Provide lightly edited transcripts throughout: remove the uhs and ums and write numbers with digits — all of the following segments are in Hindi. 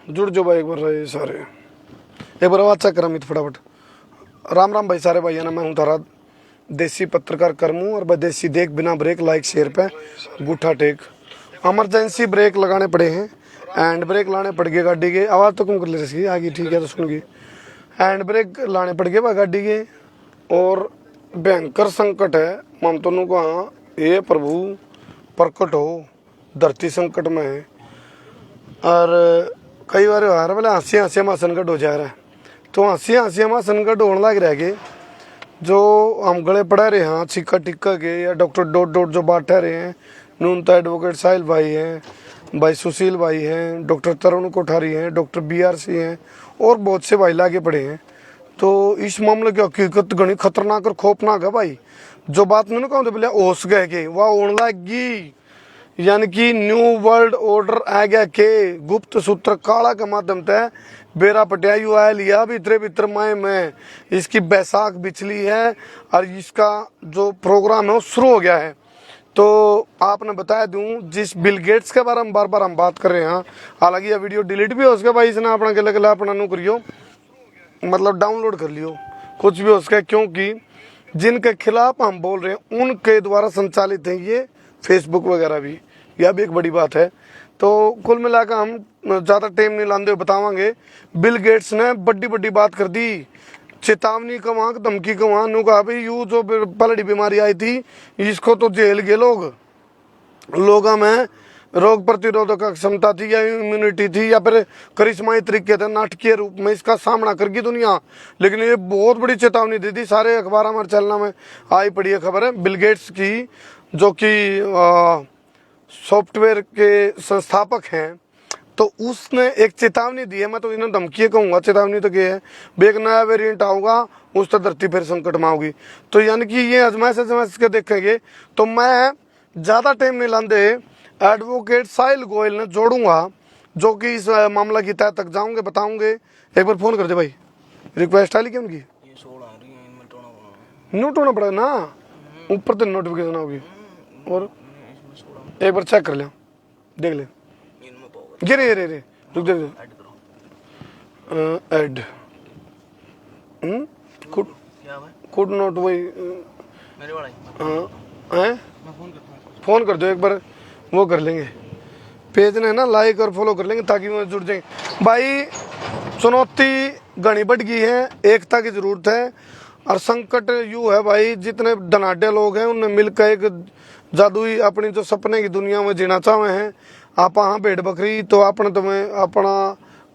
जुड़ जो भाई एक बार रहे सारे, एक बार आवाज चेक करा मित फटाफट। राम राम भाई सारे भाइयों ना, मैं हूँ तारा देसी पत्रकार करमू और देसी देख बिना ब्रेक लाइक शेयर पे गुठा टेक। इमरजेंसी ब्रेक लगाने पड़े हैं, हैंड ब्रेक लाने पड़ गए गाड़ी के। आवाज़ तो कम कर ले रही आगे, ठीक है तो सुन गई। हैंड ब्रेक लाने पड़ गए भाई गाड़ी के, और भयंकर संकट है ममतनों को। हाँ ये प्रभु प्रकट हो, धरती संकट में है। और कई बार हार बोले हंसी हंसी में संकट हो जा रहा है, तो हंसी हंसी में संकट होने लग रहा है। जो हम गले पड़ा रहे हैं छिक्का टिक्का के, या डॉक्टर डॉट डॉट जो बांटे रहे हैं, नूनता एडवोकेट साहिल भाई हैं, भाई सुशील भाई हैं, डॉक्टर तरुण कोठारी हैं, डॉक्टर BRC हैं, और बहुत से भाई लागे पड़े हैं। तो इस मामले की हकीकत घनी खतरनाक और खौफनाक है भाई। जो बात मैंने कहा बोले ओस गए के वह होने लगी, यानी कि न्यू वर्ल्ड ऑर्डर आ गया के गुप्त सूत्र काला के माध्यम से बेरा पटियायु आया लिया भीतरे भीतर माए में इसकी बैसाख बिचली है, और इसका जो प्रोग्राम है वो शुरू हो गया है। तो आपने बताया दूं, जिस बिल गेट्स के बारे में बार बार हम बात कर रहे हैं, हालांकि यह वीडियो डिलीट भी हो सके भाई, इसने अपना गले गला अपना नु करियो, मतलब डाउनलोड कर लियो, कुछ भी हो सके, क्योंकि जिनके खिलाफ हम बोल रहे हैं उनके द्वारा संचालित है ये फेसबुक वगैरह भी, यह भी एक बड़ी बात है। तो कुल मिलाकर हम ज़्यादा टाइम नहीं लाते हुए बतावांगे। बिल गेट्स ने बड़ी बड़ी बात कर दी, चेतावनी का वहाँ धमकी का वहाँ नु कहा भाई यू जो पलड़ी बीमारी आई थी इसको तो जेल गए लोगों में रोग प्रतिरोधक क्षमता थी या इम्यूनिटी थी या फिर करिश्माई तरीके थे, नाटकीय रूप में इसका सामना करगी दुनिया। लेकिन ये बहुत बड़ी चेतावनी दी थी, सारे अखबार हमारे चैनल में आई पड़ी है खबर है। बिल गेट्स की जो कि सॉफ्टवेयर के संस्थापक हैं, तो उसने एक चेतावनी दी है। मैं तो इन्हें धमकी कहूँगा, चेतावनी तो ये है एक नया वेरिएंट आऊगा उस तो धरती फिर संकट में होगी। तो यानी कि ये अजमाइश के देखेंगे। तो मैं ज़्यादा टाइम नहीं लाते, एडवोकेट साहिल गोयल ने जोड़ूंगा, जो कि इस मामला की तह तक जाऊंगे, बताऊंगे। एक बार फोन कर दे भाई, रिक्वेस्ट आ ली क्या उनकी? नोट होना पड़ेगा ना, ऊपर तो नोटिफिकेशन होगी, और एक बार चेक कर ले, देख ले। रे रे रे रुक दे, ऐड कुड नॉट वही मेरे वाला हैं, फोन कर दो एक बार, वो कर लेंगे पेज ने ना, लाइक और फॉलो कर लेंगे ताकि वो जुड़ जाएंगे। भाई चुनौती घनी बढ़ गई है, एकता की जरूरत है। और संकट यू है भाई, जितने धनाढ़ लोग हैं उनने मिलकर एक जादुई अपनी जो सपने की दुनिया में जीना चाहे हैं। आप हाँ भेड़ बकरी तो आपने तुम्हें अपना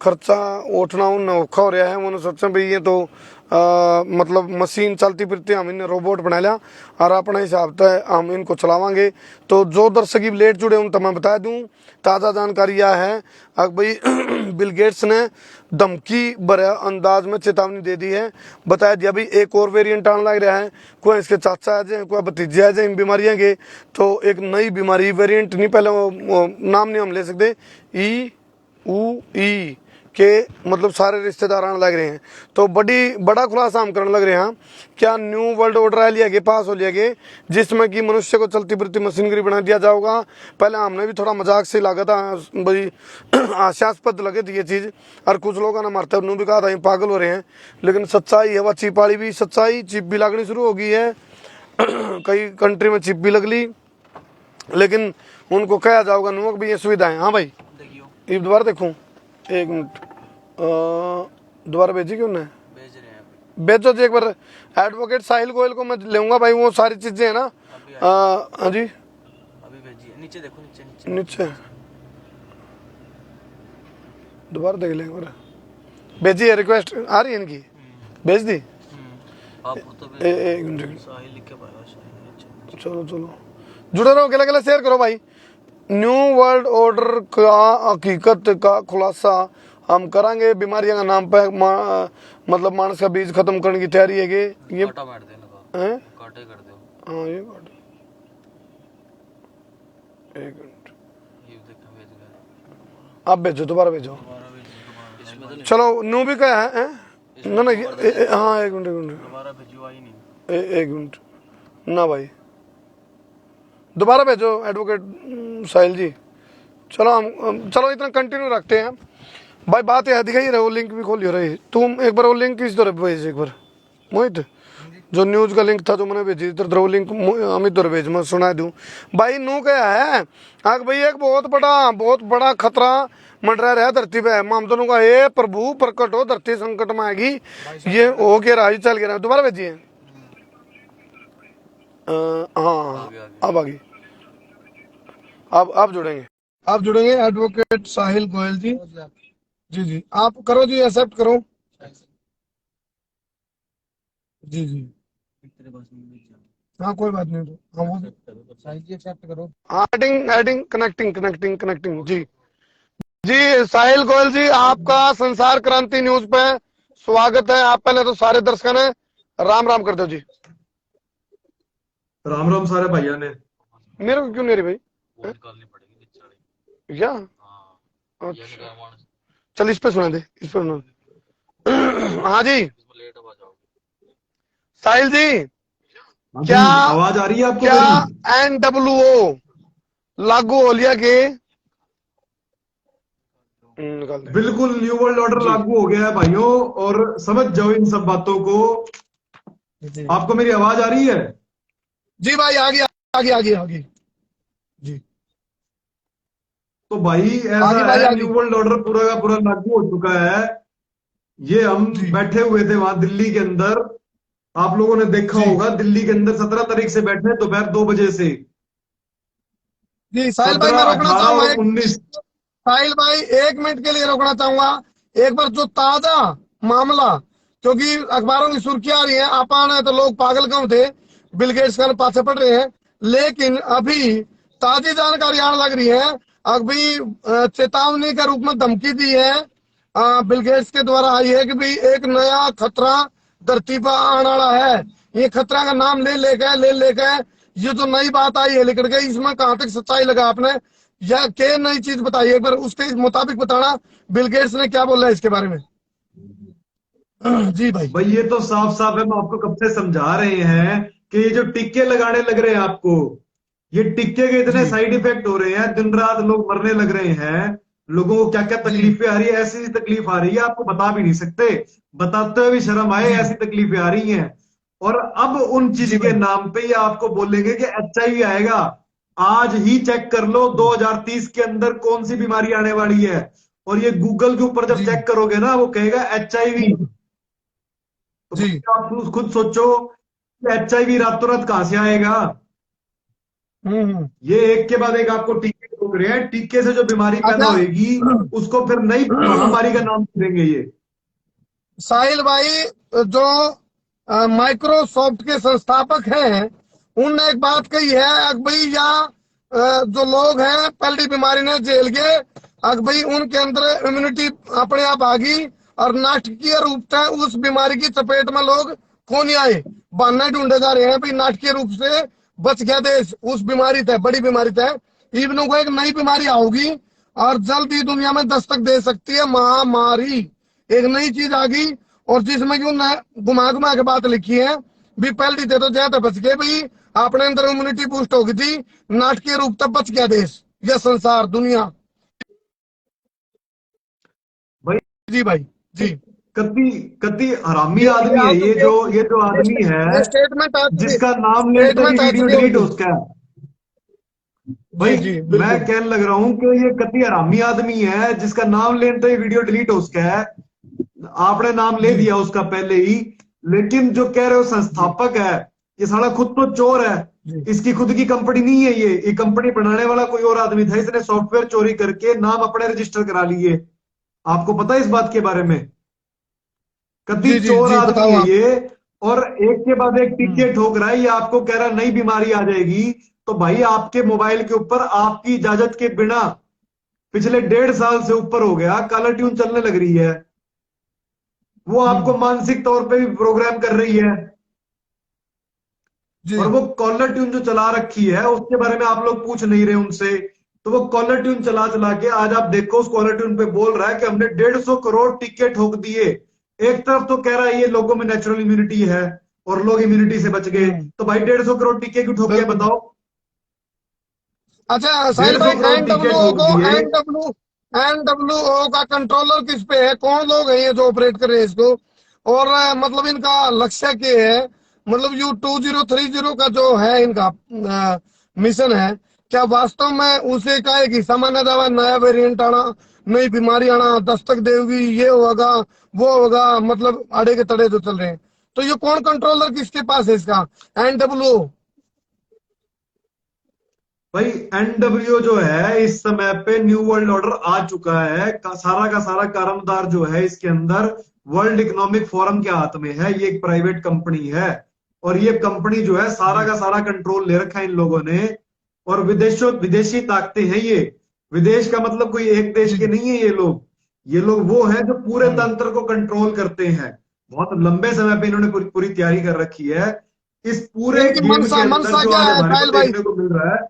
खर्चा उठना उन औखा हो रहा है। उन्होंने सोचा भाई ये तो मतलब मशीन चलती फिरती, हम इन्हें रोबोट बना लिया और अपने हिसाब से हम इनको चलावांगे। तो जो दर्शक लेट जुड़े उन तो मैं बता दूं, ताज़ा जानकारी यह है भाई बिल गेट्स ने धमकी भरा अंदाज में चेतावनी दे दी है। बताया दिया भाई एक और वेरिएंट आने लग रहा है, कोई इसके चाचा आ जाए, कोई भतीजे आ जाए इन बीमारियाँ के। तो एक नई बीमारी, वेरिएंट नहीं, पहले वो नाम नहीं हम ले सकते, ई के मतलब सारे रिश्तेदार आने लग रहे हैं। तो बड़ा खुलासा हम करने लग रहे हैं। क्या न्यू वर्ल्ड ऑर्डर आ लिया गया, पास हो लिया गया, जिसमें कि मनुष्य को चलती फिरती मशीनरी बना दिया जाएगा। पहले हमने भी थोड़ा मजाक से लगा था भाई, हास्यास्पद लगे थी ये चीज़, और कुछ लोगों ने हमारे तरफ भी कहा था ये पागल हो रहे हैं। लेकिन सच्चाई है, वह चिप वाली भी सच्चाई, चिप भी लगनी शुरू हो गई है कई कंट्री में चिप भी लग ली, लेकिन उनको कहा जाएगा नमक भी ये सुविधाएं। हाँ भाई ये दोबारा देखूँ, एक मिनट दोबारा भेजी क्यों ना, भेजो जी एक बार। एडवोकेट साहिल गोयल को मैं लूंगा भाई, वो सारी चीजें है ना। हाँ जी अभी भेजिए, नीचे देखो, नीचे दोबारा देख लेंगे, भेजिए, रिक्वेस्ट आ रही है इनकी, भेज दी। एक मिनट, चलो जुड़े रहो, गला गला शेयर करो भाई। न्यू वर्ल्ड ऑर्डर का हकीकत का खुलासा हम करांगे। बीमारियों का नाम पे मतलब मानस का बीज खत्म करने की तैयारी है कि ये काटे कर दो। हाँ ये काटे, एक मिनट आप भेजो, दोबारा भेजो। चलो न्यू भी क्या है ना ना, हाँ एक मिनट एक मिनट ना भाई, दोबारा भेजो एडवोकेट साहिल जी। चलो हम चलो इतना कंटिन्यू रखते हैं। भाई बात यह दिखाई रहे, वो लिंक भी खोलियो रहे तुम एक बार, वो लिंक किस तरह भेज एक बार मोहित, जो न्यूज का लिंक था जो मैंने भेजी इधर, वो लिंक अमित दर भेज, मैं सुना दूं भाई। नू क्या है आग भाई, एक बहुत बड़ा खतरा मंडरा रहा धरती पे, मामदनों का, हे प्रभु प्रकट हो, धरती संकट में आएगी, ये हो के राज चल गया। दोबारा भेजिए। हाँ अब आ गई, अब आप जुड़ेंगे, आप जुड़ेंगे एडवोकेट साहिल गोयल जी। जी जी आप करो जी, एक्सेप्ट करो। जी जी हाँ कोई बात नहीं, तो हाँ वो साहिल जी एक्सेप्ट करो। Adding adding connecting connecting connecting जी। जी साहिल गोयल जी, आपका संसार क्रांति न्यूज पे स्वागत है। आप पहले तो सारे दर्शकों ने राम राम कर दो जी। राम राम सारे भैया ने। मेरे को क्यों नहीं रही भाई, क्या? अच्छा चल इस पे सुना दे, इस पे सुना दे। हाँ जी साहिल जी, हाँ जी, क्या आवाज आ रही है आपको क्या मेरी? NWO लागू हो लिया के निकाल दे बिल्कुल न्यू वर्ल्ड ऑर्डर जी लागू हो गया है भाइयों, और समझ जाओ इन सब बातों को। जी आपको मेरी आवाज आ रही है? जी भाई, आगे आगे आगे आगे जी, तो भाई आगे ऐसा भाई है, आगे न्यू वर्ल्ड ऑर्डर पूरा का पूरा लागू हो चुका है। ये हम जी बैठे हुए थे वहां दिल्ली के अंदर। आप लोगों ने देखा जी होगा, दिल्ली के अंदर 17 तारीख से बैठे दोपहर 2 बजे से। जी साहिल भाई, मैं 17, रोकना 18 चाहूंगा और 19। साहिल भाई 1 मिनट के लिए रोकना चाहूंगा। एक बार जो ताजा मामला, क्योंकि अखबारों की सुर्खियां आ रही है, आपा तो लोग पागल क्यों थे, बिल गेट्स का पाछे पड़ रहे हैं, लेकिन अभी ताजी जानकारी आने लग रही है। अभी चेतावनी के रूप में धमकी दी है बिल गेट्स के द्वारा आई है कि भाई एक नया खतरा धरती पर आने वाला है। ये खतरा का नाम ले लेके ये जो नई बात आई है लेकर के, इसमें कहां तक सच्चाई लगा आपने, या क्या नई चीज बताइए एक बार, उसके मुताबिक बताना बिल गेट्स ने क्या बोला है इसके बारे में। जी भाई भाई ये तो साफ साफ है, हम आपको कब से समझा रहे हैं कि ये जो टिक्के लगाने लग रहे हैं आपको, ये टिक्के के इतने जी साइड इफेक्ट हो रहे हैं, दिन रात लोग मरने लग रहे हैं। लोगों को क्या क्या जी तकलीफें आ रही है, ऐसी तकलीफ आ रही है आपको बता भी नहीं सकते। बताते हुए भी शर्म आए, जी ऐसी तकलीफें आ रही हैं। और अब उन चीज जी के भाई नाम पे ये आपको बोलेंगे कि HIV आएगा। आज ही चेक कर लो 2030 के अंदर कौन सी बीमारी आने वाली है। और ये गूगल के ऊपर जब जी चेक करोगे ना, वो कहेगा HIV। तो जी भाई आप खुद सोचो कि HIV रातों रात कहां से आएगा। हम्म। ये एक के बाद एक आपको टीके ठोक रहे हैं, टीके से जो बीमारी पैदा अच्छा होगी उसको फिर नई महामारी का नाम देंगे ये। साहिल भाई, जो माइक्रोसॉफ्ट के संस्थापक हैं, उनने एक बात कही है अकबई, या जो लोग हैं पहली बीमारी ने झेल के अकबई उनके अंदर इम्यूनिटी अपने आप आ गई, और नाटकीय रूप से उस बीमारी की चपेट में लोग क्यों नहीं आए, बहाने ढूंढे जा रहे हैं भाई, नाटकीय रूप से बच गया देश उस बीमारी से, बड़ी बीमारी से। इवनों को एक नई बीमारी आओगी और जल्द ही दुनिया में दस्तक दे सकती है महामारी, एक नई चीज आ गई। और जिसमें क्यों घुमा घुमा के बात लिखी है भी, पहली थे तो ज्यादा बच गए भाई, अपने अंदर इम्यूनिटी बूस्ट हो गई थी, नाटकीय रूप तक बच गया देश, यह संसार दुनिया। भाई जी भाई जी, कति कति हरामी ये आदमी आ है ये चुकी जो है, ये जो आदमी है, ये स्टेटमेंट आ चुकी है, जिसका नाम लेते ही स्टेटमेंट आ वीडियो चुकी है डिलीट हो उनकी। उसका। जी भाई जी मैं बिल्कुल। कहने लग रहा हूं कि ये कति हरामी आदमी है, जिसका नाम लेते ही वीडियो डिलीट हो उसका है। आपने नाम ले जी दिया उसका पहले ही। लेकिन जो कह रहे हो जी संस्थापक है, ये साला खुद तो चोर है। जी इसकी खुद की कंपनी नहीं है ये कंपनी बनाने वाला कोई और आदमी था, इसने सॉफ्टवेयर चोरी करके नाम अपने रजिस्टर करा लिए। आपको पता है इस बात के बारे में? कति जी जी चोर जी आदमी बताओ है आप। ये। और एक के बाद एक टीके हम्म ठोक रहा है, ये आपको कह रहा है नई बीमारी आ जाएगी। तो भाई आपके मोबाइल के ऊपर आपकी इजाजत के बिना पिछले 1.5 साल से ऊपर हो गया कलर ट्यून चलने लग रही है। वो आपको हम्म मानसिक तौर पे भी प्रोग्राम कर रही है। जी और वो कॉलर ट्यून जो चला रखी है उसके बारे में आप लोग पूछ नहीं रहे उनसे। तो वो कॉलर ट्यून चला चला के आज आप देखो, उस कॉलर ट्यून पे बोल रहा है कि हमने 150 करोड़ टिकट ठोक दिए। एक तरफ तो कह रहा है ये लोगों में नेचुरल इम्यूनिटी है और लोग इम्यूनिटी से बच गए, हम्म तो भाई 150 करोड़ टिक्के क्यों ठोक के बिल्कुल। बताओ? अच्छा साहिल डेढ़ भाई, सौ करोड़ टिकट NWO ठोक को दिए। NWO का कंट्रोलर किस पे है, कौन लोग हैं ये जो ऑपरेट कर रहे हैं इसको, और मतलब इनका लक्ष्य क्या है, मतलब U2030 का जो है इनका मिशन है, क्या वास्तव में उसे का एक हिस्सा माना जावा, नया वेरिएंट आना, नई बीमारी आना, दस्तक देगी, ये होगा वो होगा, मतलब अड़े के तड़े जो चल रहे हैं, तो ये कौन कंट्रोलर किसके पास है इसका, NWO? भाई एनडब्ल्यू जो है इस समय पे न्यू वर्ल्ड ऑर्डर आ चुका है, सारा का सारा कारोबार जो है इसके अंदर वर्ल्ड इकोनॉमिक फोरम के हाथ में है। ये एक प्राइवेट कंपनी है और ये कंपनी जो है सारा का सारा कंट्रोल ले रखा है इन लोगों ने। और विदेशों विदेशी ताकतें हैं ये। विदेश का मतलब कोई एक देश जी के नहीं है ये लोग। ये लोग वो हैं जो पूरे हम्म। तंत्र को कंट्रोल करते हैं। बहुत लंबे समय पे इन्होंने पूरी पूरी तैयारी कर रखी है। इस पूरे इनकी गेम के मंशा अंदर मंशा जो क्या आज है हमारे को साहिल भाई? देखने को मिल रहा है।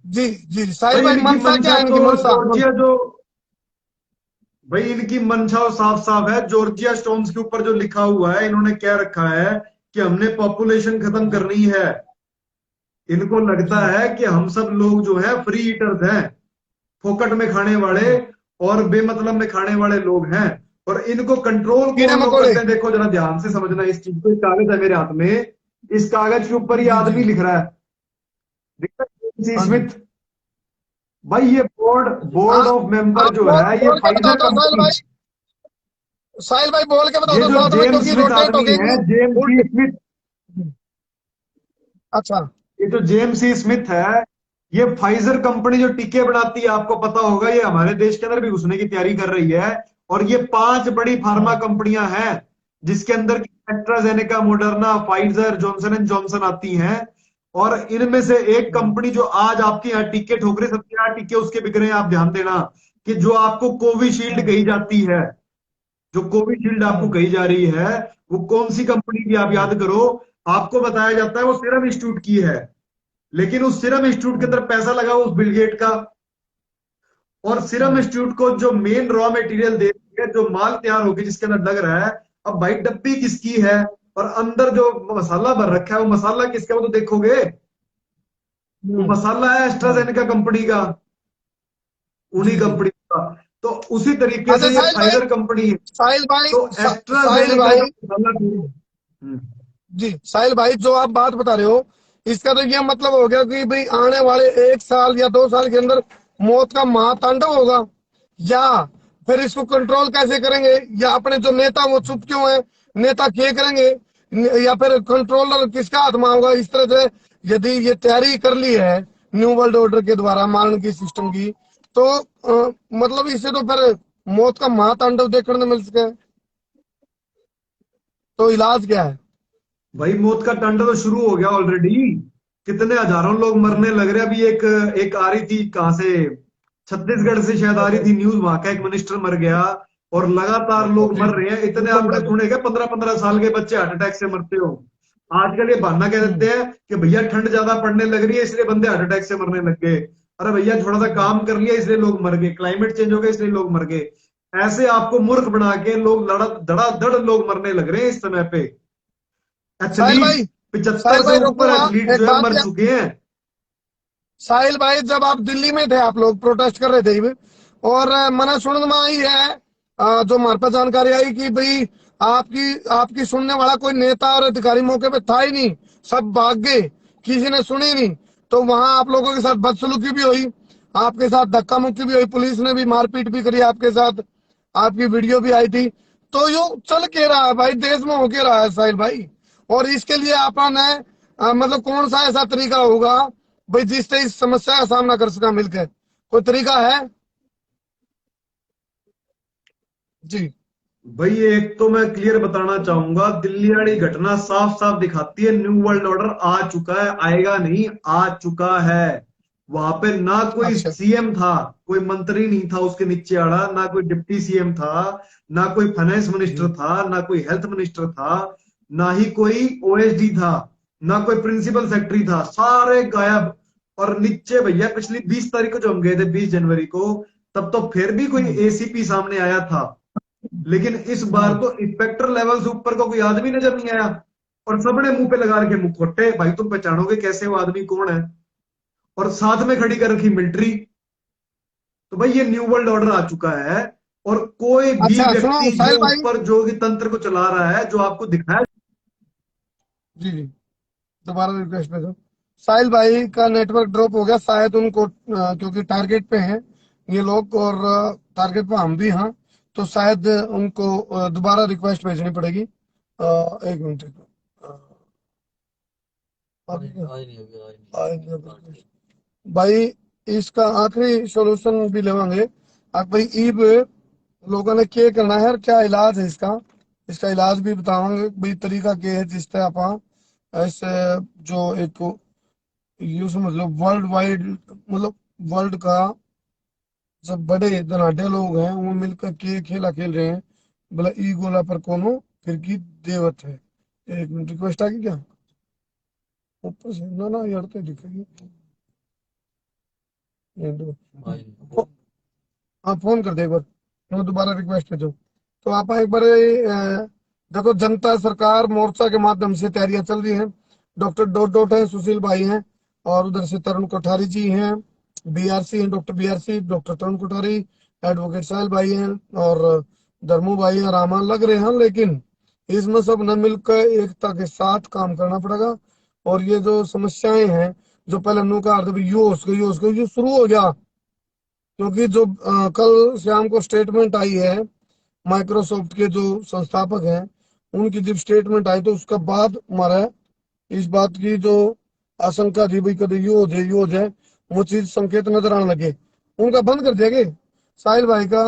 जी जी साहिल भाई भाई, इनकी मंशा क्या मंशा है, तो इनकी मंशा जॉर्जिया जो भाई इनकी मंशा साफ साफ है। जॉर्जिया स्टोन्स के ऊपर जो लिखा हुआ है, इन्होंने क्या रखा है कि हमने पॉपुलेशन खत्म करनी है। इनको लगता जी है कि हम सब लोग जो है फ्री ईटर्स हैं, फोकट में खाने वाले हम्म। और बेमतलब में खाने वाले लोग हैं। और इनको कंट्रोल कीड़े कौन लोग मकोड़े। करते हैं, देखो जरा ध्यान से समझना इस चीज को। एक कागज है मेरे हाथ में, इस कागज के ऊपर ये जी जी आदमी लिख रहा है, दिख रहा है? जेम्स हाँ जी। स्मिथ। भाई ये बोर्ड हाँ, बोर्ड ऑफ मेंबर आप जो बोल है, ये बोल के बता फाइजर दो साहिल कंपनी। भाई, साहिल भाई बोल के बता ये दो जो साथ में, जेम्स क्योंकि स्मिथ रोटेट हो आदमी है, गएंगी जेम्स सी उल्टे। स्मिथ, अच्छा। ये जो जेम्स सी स्मिथ है, ये फाइजर कंपनी जो टीके बनाती है, आपको पता होगा, ये हमारे देश के अंदर भी घुसने की तैयारी कर रही है। और ये 5 बड़ी फार्मा हम्म, कंपनियां हैं जिसके अंदर AstraZeneca, Moderna, Pfizer, Johnson and Johnson आती हैं। और इनमें से एक हम्म, कंपनी जो आज आपके यहाँ टीके ठोक रही है, सबके यहाँ टीके उसके बिक रहे हैं, आप ध्यान देना। कि जो आपको कोविशील्ड हम्म, कही जाती है, जो कोविशील्ड आपको हम्म, कही जा रही है, वो कौन सी कंपनी की आप हम्म, याद करो। आपको बताया जाता है वो सीरम इंस्टीट्यूट की है। लेकिन उस सीरम इंस्टीट्यूट के हम्म, अंदर पैसा लगा उस बिल गेट का। और सीरम हम्म, इंस्टीट्यूट को जो मेन रॉ मटेरियल दे रही है, जो माल तैयार होकर जिसके अंदर लग रहा है, अब भाई डब्बी किसकी है और अंदर जो मसाला भर रखा है वो मसाला किसका, वो तो देखोगे। वो हम्म, मसाला है हम्म। एस्ट्राजेनेका कंपनी का, जी उन्हीं जी। कंपनी का। तो उसी तरीके अच्छा से ये साहिल भाई, फाइजर कंपनी है। साहिल भाई, तो साहिल एस्ट्राजेनेका का भाई, मसाला जी साहिल भाई, जो आप बात बता रहे हो, इसका तो ये मतलब हो गया कि भाई आने वाले 1 साल या 2 साल के अंदर मौत का महातांडव होगा, या फिर इसको कंट्रोल कैसे करेंगे, या अपने जो नेता वो चुप क्यों है, नेता क्या करेंगे, या फिर कंट्रोलर किसका हाथ में होगा, इस तरह से यदि ये तैयारी कर ली है न्यू वर्ल्ड ऑर्डर के द्वारा मारने की सिस्टम की, तो मतलब इससे तो फिर मौत का महातांडव देखने को मिल सके, तो इलाज क्या है? भाई मौत का तांडव तो शुरू हो गया ऑलरेडी। कितने हजारों लोग मरने लग रहे हैं। अभी एक एक आ रही थी कहां से, छत्तीसगढ़ से शायद आ रही थी न्यूज, वहां का एक मिनिस्टर मर गया। और लगातार लोग जी मर रहे हैं। इतने आपने सुने क्या 15-15 साल के बच्चे हार्ट अटैक से मरते हो। आजकल ये बहाना कह देते हैं कि भैया ठंड ज्यादा पड़ने लग रही है इसलिए बंदे हार्ट अटैक से मरने लग गए। अरे भैया थोड़ा सा काम कर लिया इसलिए लोग मर गए, क्लाइमेट चेंज हो गया इसलिए लोग मर गए। ऐसे आपको मूर्ख बना के लोग लड़ा धड़ाधड़ लोग मरने लग रहे हैं इस समय पे। साहिल एथलीट भाई, 75 साहिल से भाई ऊपर रोकूंगा एथलीट एक जो है बात मर या, चुके हैं। साहिल भाई जब आप दिल्ली में थे, आप लोग प्रोटेस्ट कर रहे थे इब, और मैंने सुनने में आई है, जो हमारे पास जानकारी आई कि भाई आपकी आपकी सुनने वाला कोई नेता और अधिकारी मौके पे था ही नहीं, सब भाग गए, किसी ने सुनी नहीं, तो वहां आप लोगों के साथ बदसलूकी भी हुई, आपके साथ धक्का मुक्की भी हुई, पुलिस ने भी मारपीट भी करी आपके साथ, आपकी वीडियो भी आई थी, तो यो चल के रहा है भाई, देश में हो के रहा है साहिल भाई, और इसके लिए आपने मतलब कौन सा ऐसा तरीका होगा भाई जिससे इस समस्या का सामना कर सका मिलकर, कोई तरीका है? जी भाई एक तो मैं क्लियर बताना चाहूंगा, दिल्ली वाली घटना साफ साफ दिखाती है न्यू वर्ल्ड ऑर्डर आ चुका है, आएगा नहीं, आ चुका है। वहां पे ना कोई अच्छा। सीएम था, कोई मंत्री नहीं था उसके नीचे आड़ा, ना कोई डिप्टी सीएम था, ना कोई फाइनेंस मिनिस्टर जी था, ना कोई हेल्थ मिनिस्टर था, ना ही कोई ओएसडी था, ना कोई प्रिंसिपल सेक्रेटरी था, सारे गायब। और नीचे भैया पिछली 20 तारीख को जो हम गए थे, 20 जनवरी को, तब तो फिर भी कोई हम्म, एसीपी सामने आया था। लेकिन इस बार हम्म, तो इंस्पेक्टर लेवल से ऊपर का कोई आदमी नजर नहीं आया। और सबने मुंह पे लगा रखे मुखौटे, भाई तुम पहचानोगे कैसे वो आदमी कौन है। और साथ में खड़ी कर रखी मिलिट्री। तो भाई ये न्यू वर्ल्ड ऑर्डर आ चुका है। और कोई भी अच्छा सुनो व्यक्ति जो साहिल भाई। ऊपर जो कि तंत्र को चला रहा है, जो आपको दिखाया। जी जी, दोबारा रिक्वेस्ट भेजो। साहिल भाई का नेटवर्क ड्रॉप हो गया शायद उनको, क्योंकि टारगेट पे हैं ये लोग, और टारगेट पे हम भी हैं, तो शायद उनको दोबारा रिक्वेस्ट भेजनी पड़ेगी। एक मिनट, आ गई क्या? आ गई request। भाई इसका आखिरी सॉल्यूशन भी लेवांगे। अब भाई ईब लोगों ने क्या करना है और क्या इलाज है इसका, इसका इलाज भी बतावांगे भाई, तरीका क्या है जिससे आप ऐसे जो एक यू समझ लो वर्ल्ड वाइड, मतलब वर्ल्ड का सब बड़े धनाढ़ लोग हैं वो मिलकर के खेला खेल रहे हैं, बोला ई गोला पर कोनो फिर की देवत है। एक मिनट, रिक्वेस्ट आ गई क्या ऊपर से? ना ना यार, तो दिखेगी। ये दो। हाँ फोन कर दे एक बार, तो दोबारा रिक्वेस्ट भेजो। तो आप एक बार देखो, जनता सरकार मोर्चा के माध्यम से तैयारियां चल रही हैं। डॉक्टर डॉट डॉट है, सुशील भाई हैं, और उधर से तरुण कोठारी जी हैं, बीआरसी हैं, डॉक्टर बीआरसी, डॉक्टर तरुण कोठारी, एडवोकेट साहिल भाई हैं, और धर्मू भाई हैं, रामान लग रहे हैं, लेकिन इसमें सब न मिलकर एकता के साथ काम करना पड़ेगा। और ये जो समस्याएं हैं, जो पहले हमने कहा था भाई ये शुरू हो गया, क्योंकि जो कल शाम को स्टेटमेंट आई है माइक्रोसॉफ्ट के जो संस्थापक हैं, उनकी जब स्टेटमेंट आई तो उसके बाद हमारा इस बात की जो आशंका थी भाई कभी ये हो जाए, वो चीज संकेत नजर आने लगे। उनका बंद कर देंगे साहिल भाई का।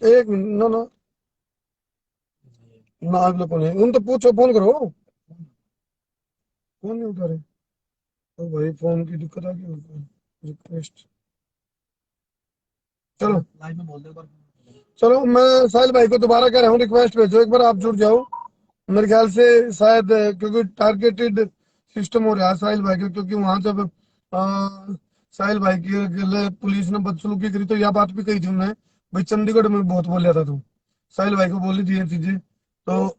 एक मिनट, ना ना ना, अगले को नहीं, उन तो पूछो, फोन करो। फोन नहीं उठा रहे तो भाई, फोन की दिक्कत आ गई। रिक्वेस्ट, चलो चलो, मैं साहिल भाई को दोबारा कह रहा हूँ रिक्वेस्ट भेजो, एक बार आप जुड़ जाओ। मेरे ख्याल से शायद क्योंकि टारगेटेड सिस्टम हो रहा है साहिल भाई के, क्योंकि वहां जब साहिल भाई के लिए पुलिस ने बदसलूकी करी तो यह बात भी कही थी उन्होंने, भाई चंडीगढ़ में बहुत बोल था तू, साहिल भाई को बोली थी ये चीजें। तो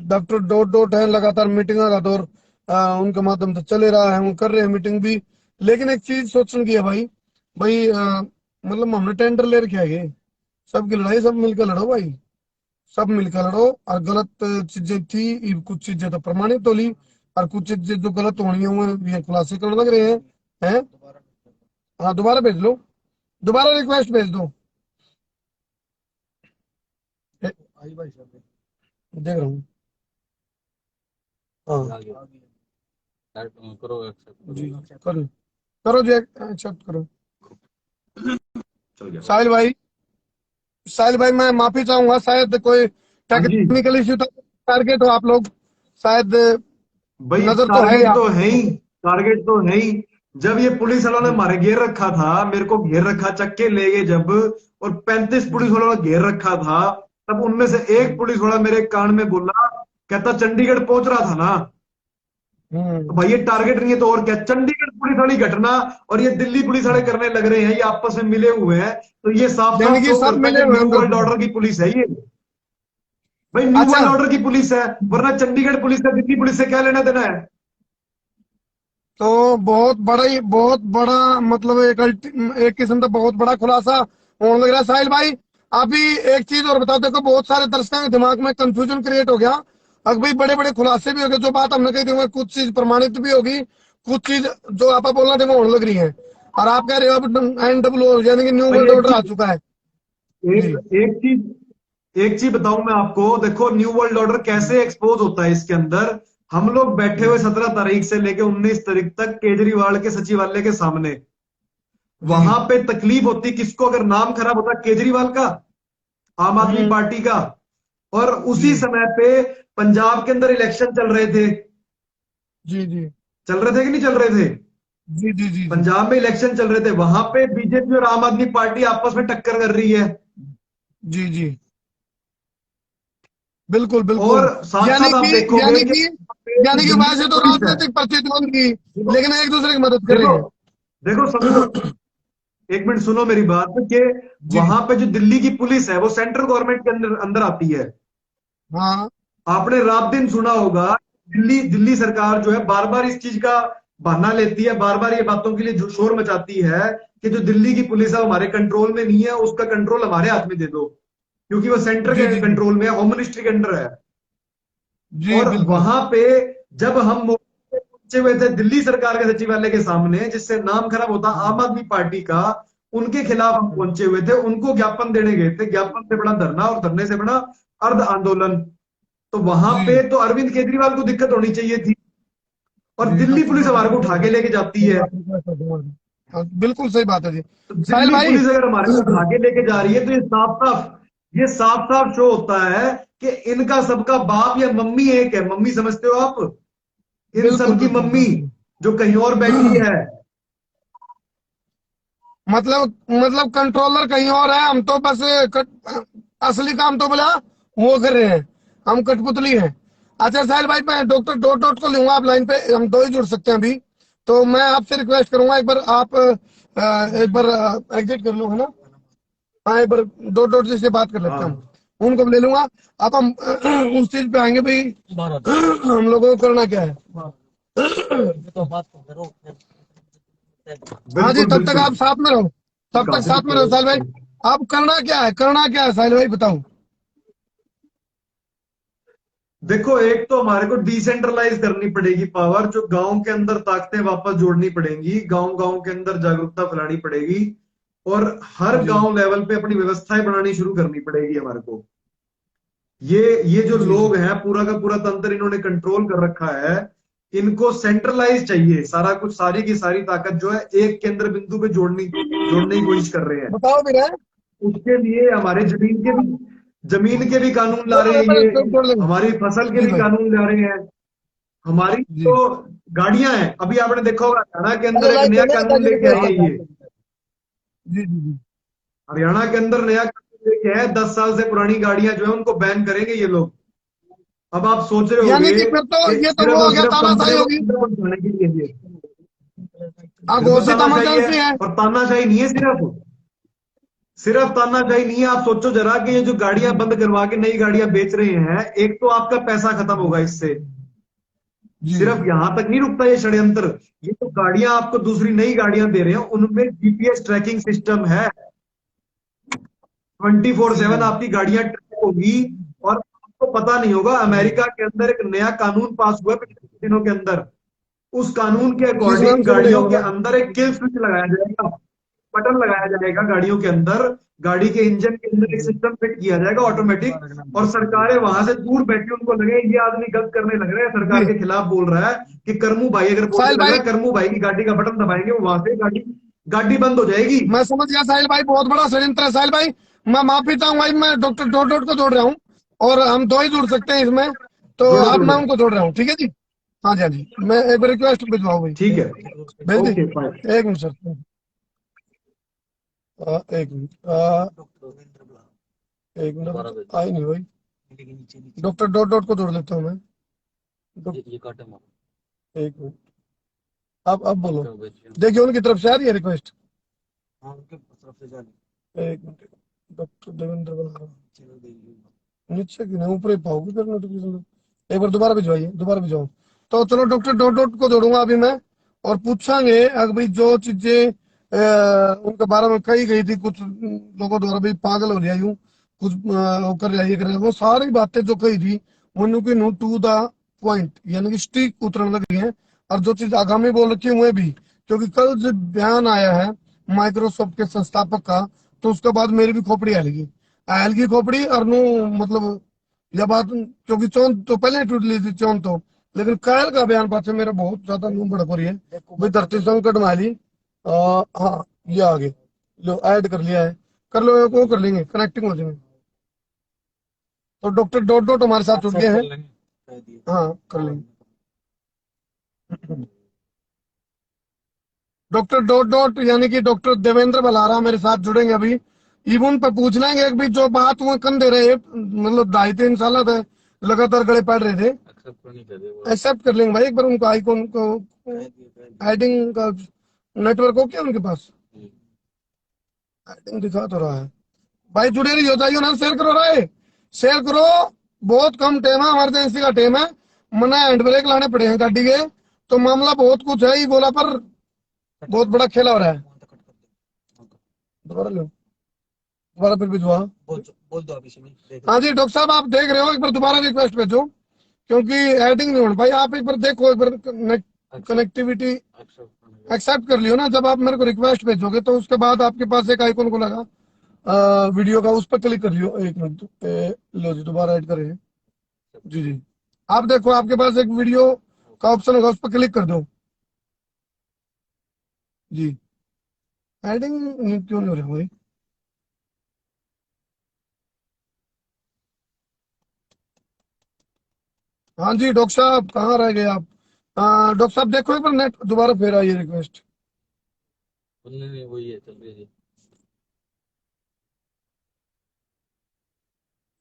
डॉक्टर डॉट डॉट है, लगातार मीटिंग का दौर उनके माध्यम से चले रहा है, वो कर रहे हैं मीटिंग भी। लेकिन एक चीज सोचने की है भाई, भाई मतलब हमने टेंडर ले रखे है, सबकी लड़ाई सब मिलकर लड़ो भाई, सब मिलकर लड़ो। और गलत चीजें थी, कुछ चीजें तो प्रमाणित हो ली, और कुछ चीजें जो गलत होनी है वो ये खुलासे करने लग रहे हैं। हाँ दोबारा भेज लो, दोबारा रिक्वेस्ट भेज दो। देख रहा हूँ। हाँ जी, करो करो जी, एक्सेप्ट करो। चल गया। साहिल भाई, साहिल भाई मैं माफी चाहूंगा, शायद कोई हाँ जी टेक्निकल इश्यू था, टारगेट हो आप लोग शायद, भाई, नजर तो है टारगेट तो है आपको। ही, टारगेट तो है ही। जब ये पुलिस वालों ने जी मारे घेर रखा था, मेरे को घेर रखा, चक्के ले गए जब, और 35 पुलिस जी वालों ने घेर रखा था, तब उनमें से एक जी। पुलिस वाला मेरे कान में बोला, कहता चंडीगढ़ पहुंच रहा था ना। तो हम्म। भाई ये टारगेट नहीं है तो और क्या, चंडीगढ़ पुलिस वाली घटना और ये दिल्ली पुलिस वाले हम्म। करने लग रहे हैं, ये आपस में मिले हुए हैं। तो ये साफ यानी साफ कि शो सब करता है मिले कि हुए हैं न्यू वर्ल्ड बिल्कुल। ऑर्डर की पुलिस है ये। भाई न्यू अच्छा, वर्ल्ड ऑर्डर की पुलिस है, वरना चंडीगढ़ पुलिस का दिल्ली पुलिस से क्या लेना देना है। तो बहुत बड़ा ही, बहुत बड़ा मतलब एक किस्म का बहुत बड़ा खुलासा होने लग रहा है साहिल भाई। अभी एक चीज और बताओ, देखो बहुत सारे दर्शकों के दिमाग में कंफ्यूजन क्रिएट हो गया। अब भाई बड़े बड़े खुलासे भी हो गए, जो बात हमने कही थी वो कुछ चीज प्रमाणित भी होगी, कुछ चीज जो आप बोलना थे वो होने लग रही है। और आप कह रहे हो अब NWO यानी कि न्यू भाई वर्ल्ड ऑर्डर आ चुका है। एक जी एक चीज बताऊं मैं आपको, देखो न्यू वर्ल्ड ऑर्डर कैसे एक्सपोज होता है इसके अंदर। हम लोग बैठे हुए 17 तारीख से लेके 19 तारीख तक केजरीवाल के सचिवालय के सामने, जी। वहां पे तकलीफ होती किसको, अगर नाम खराब होता केजरीवाल का, आम आदमी हम्म। पार्टी का। और जी उसी समय पे पंजाब के अंदर इलेक्शन चल रहे थे, जी जी चल रहे थे कि नहीं चल रहे थे। जी जी जी जी पंजाब में इलेक्शन चल रहे थे, वहां पे बीजेपी और आम आदमी पार्टी आपस में टक्कर कर रही है। जी जी, बिल्कुल बिल्कुल। और साथ यानी साथ आप कि देखोगे यानी कि कि वहां पे जो यानी कि दिल्ली की वैसे तो पुलिस है, राजनीतिक प्रतिद्वंदी, देखो लेकिन एक दूसरे की मदद कर देखो रहे देखो समझो, हैं। एक मिनट सुनो मेरी बात कि जी। वहां पे जो दिल्ली की पुलिस है वो सेंट्रल गवर्नमेंट के अंदर अंदर आती है। हाँ आपने रात दिन सुना होगा, दिल्ली दिल्ली सरकार जो है बार बार इस चीज का बहाना लेती है, बार बार ये बातों के लिए शोर मचाती है कि जो दिल्ली की पुलिस है हमारे कंट्रोल में नहीं है, उसका कंट्रोल हमारे हाथ में दे दो, क्योंकि वो सेंटर जी के जी जी कंट्रोल में है, होम मिनिस्ट्री के अंडर है। जी और बिल्कुल। वहां पे जब हम पहुंचे हुए थे दिल्ली सरकार के सचिवालय के सामने, जिससे नाम खराब होता आम आदमी पार्टी का, उनके खिलाफ हम हम्म, पहुंचे हुए थे, उनको ज्ञापन देने गए थे। ज्ञापन से बड़ा धरना और धरने से बड़ा अर्ध आंदोलन। तो वहां जी पे तो अरविंद केजरीवाल को दिक्कत होनी चाहिए थी, और जी दिल्ली डॉक्टर पुलिस डॉक्टर हमारे को को जोड़ उठा रहा के हूँ, लेके जाती एक है। बात रिक्वेस्ट कर दूंगा। हाँ, बिल्कुल सही बात है जी। तो साहिल दिल्ली भाई पुलिस अगर हमारे को उठा के लेके जा रही है, तो ये साफ साफ शो होता है कि इनका सबका बाप या मम्मी एक है। मम्मी समझते हो आप? इन बिल्कुल सब की बिल्कुल मम्मी बिल्कुल। जो कहीं और बैठी है। मतलब कंट्रोलर कहीं और है, हम तो बस असली काम तो बोला वो कर रहे हैं, हम कठपुतली हैं। अच्छा साहिल भाई, मैं डॉक्टर डॉट डॉट को लूंगा आप लाइन पे, हम दो ही जुड़ सकते हैं अभी। तो मैं आपसे रिक्वेस्ट करूंगा, एक बार आप एक बार एग्जिट कर लो, है ना? हाँ, एक बार डॉट डॉट जी से बात कर लेते हैं हाँ, हम, उनको भी ले लूंगा। अब हम उस चीज पे आएंगे भाई, हम लोगों को करना क्या है। हाँ जी, बिल्कुल तब तक बिल्कुल। आप साथ में रहो, तब तक साथ में रहो साहिल भाई। अब करना क्या है, करना क्या है साहिल भाई, बताओ। देखो, एक तो हमारे को डिसेंट्रलाइज करनी पड़ेगी पावर, जो गांव के अंदर ताकतें वापस जोड़नी पड़ेंगी, गांव गांव के अंदर जागरूकता फैलानी पड़ेगी, और हर जी गांव लेवल पे अपनी व्यवस्थाएं बनानी शुरू करनी पड़ेगी हमारे को। ये जो जी जी लोग हैं, पूरा का पूरा तंत्र इन्होंने कंट्रोल कर रखा है। इनको सेंट्रलाइज चाहिए सारा कुछ, सारी की सारी ताकत जो है एक केंद्र बिंदु पे जोड़ने की कोशिश कर रहे हैं। बताओ भी रहे। उसके लिए हमारे जमीन के भी कानून ला चलो रहे एक हैं बार ये, इसको जोड़ लेंगे। हमारी फसल के जी भी भाई। कानून ला रहे हैं। हमारी जी तो गाड़ियां हैं, अभी आपने देखा होगा हरियाणा के चलो अंदर एक लाइन नया छोड़ना, कानून ताकि लेके आए रिक्वेस्ट हैं है। ये। जी जी जी हरियाणा के अंदर नया कानून लेके आए हैं, 10 साल से पुरानी गाड़ियां जो है उनको बैन करेंगे ये लोग। अब आप सोच रहे यानी होंगे कि फिर तो कि ये तो वो सिर्फ हो और गया, सिर्फ तानाशाही कंपनियों को होगी। अंदर पहुंचाने के लिए ये। हाँ, बिल्कुल घोषित तानाशाही है। इमरजेंसी है। और तानाशाही नहीं है, सिर्फ तानाशाही नहीं है। आप सोचो जरा कि ये जो गाड़ियां बंद करवा के नई गाड़ियां बेच रहे हैं, एक तो आपका पैसा खत्म होगा इससे। जी सिर्फ यहां तक नहीं रुकता ये षड्यंत्र। ये तो गाड़ियां आपको दूसरी नई गाड़ियां दे रहे हैं, उनमें जीपीएस ट्रैकिंग सिस्टम है। 24/7 जी आपकी गाड़ियां ट्रैक होगी। और आपको पता नहीं होगा, अमेरिका के अंदर एक नया कानून पास हुआ है पिछले कुछ दिनों के अंदर। उस कानून के जिस नाम अकॉर्डिंग सुन लिया गाड़ियों के होगा। अंदर एक किल स्विच लगाया जाएगा, बटन लगाया जाएगा गाड़ियों के अंदर। गाड़ी के इंजन के अंदर एक सिस्टम फिट किया जाएगा ऑटोमेटिक। और सरकारें वहां से दूर बैठी उनको लगे ये आदमी गलत करने लग रहा है, सरकार जी के खिलाफ बोल रहा है, कि करमू भाई अगर बोलने साहिल लग रहा भाई, है, करमू भाई की गाड़ी का बटन दबाएंगे, वो वहां से गाड़ी गाड़ी बंद हो जाएगी। मैं समझ गया साहिल भाई, बहुत बड़ा षड्यंत्र है साहिल भाई। मैं माफी चाहूंगा भाई, मैं डॉक्टर डॉट डॉट को जोड़ रहा हूँ, और हम दो ही जुड़ सकते हैं इसमें। तो जोड़ो अब मैं जोड़ो। उनको जोड़ रहा हूँ, ठीक है जी। हाँ जी हाँ जी, मैं एक बार रिक्वेस्ट भिजवाओ भाई, ठीक है। भेज दी। Okay fine. एक मिनट सर, एक मिनट, एक मिनट, आई नहीं भाई। डॉक्टर डॉट डॉट को जोड़ लेता हूँ मैं। एक मिनट, अब बोलो। देखिए उनकी तरफ से आ रही है रिक्वेस्ट। एक मिनट, डॉक्टर देवेंद्र बना नीचे की नहीं, ऊपर ही पाओगे फिर नोटिफिकेशन। एक बार दोबारा भिजवाइए, दोबारा भिजवाओ। तो चलो डॉक्टर डॉट डॉट को जोड़ूंगा अभी मैं, और पूछांगे अगर भाई जो चीजें उनके बारे में कही गई थी कुछ लोगों द्वारा, भाई पागल हो गया यूं कुछ वो कर रहा है, ये कर रहा है, वो सारी बातें जो कही थी उन की नो टू द पॉइंट, यानी कि स्टिक उतरने लग रही है। और जो चीज आगामी बोल रखी है वो भी, क्योंकि कल जो बयान आया है माइक्रोसॉफ्ट के संस्थापक का, तो उसके बाद मेरी भी खोपड़ी हिल की खोपड़ी, और नू मतलब यह बात, क्योंकि चौन तो पहले ही टूट ली थी चौन तो, लेकिन कायल का बयान पास मेरा बहुत ज्यादा नू भड़क हो रही है। भाई धरती संकट में आ ली। हाँ, ये आगे लो, ऐड कर लिया है, कर लो, वो कर लेंगे, कनेक्टिंग हो जाएंगे। तो डॉक्टर डॉट डॉट हमारे साथ जुड़ गए हैं। हाँ, कर लेंगे। डॉक्टर डॉट डॉट यानी कि डॉक्टर देवेंद्र बलारा मेरे साथ जुड़ेंगे अभी। इवन पे पूछ लेंगे कि भाई जो बात वो कन दे रहे, मतलब 2.5-3 साल थे लगातार गड़े पड़ रहे थे, एक्सेप्ट कर लेंगे भाई एक बार उनको, आइकॉन को हेडिंग का नेटवर्क हो क्या उनके पास, हेडिंग दिखा तो रहा है। भाई जुड़े रही हो, जाइए ना, शेयर करो रहा है, शेयर करो। बहुत कम टाइम है, इमरजेंसी का टाइम है, मना हैंड ब्रेक लाने पड़े हैं गाड़ी के। तो मामला बहुत कुछ है, ही बोला पर बहुत बड़ा खेला हो रहा है। दोबारा लो, दोबारा फिर भिजवा। बोल दो अभी से मैं देख हाँ जी डॉक्टर साहब, आप देख रहे हो, एक बार दोबारा रिक्वेस्ट भेजो, क्योंकि एडिंग नहीं होना भाई। आप एक बार देखो, एक बार कनेक्टिविटी एक्सेप्ट कर लियो ना। जब आप मेरे को रिक्वेस्ट भेजोगे तो उसके बाद आपके पास एक आइकन खुलेगा वीडियो का, उस पर क्लिक कर लियो। एक मिनट लो जी, दोबारा ऐड करें। जी जी, आप देखो, आपके पास एक वीडियो का ऑप्शन होगा, उस पर क्लिक कर दो जी। एडिंग क्यों नहीं हो रहा भाई? हाँ जी डॉक्टर साहब, कहाँ रह गए आप? डॉक्टर साहब देखो एक बार नेट, दोबारा फिर आई है रिक्वेस्ट। नहीं वही है, चल रही है।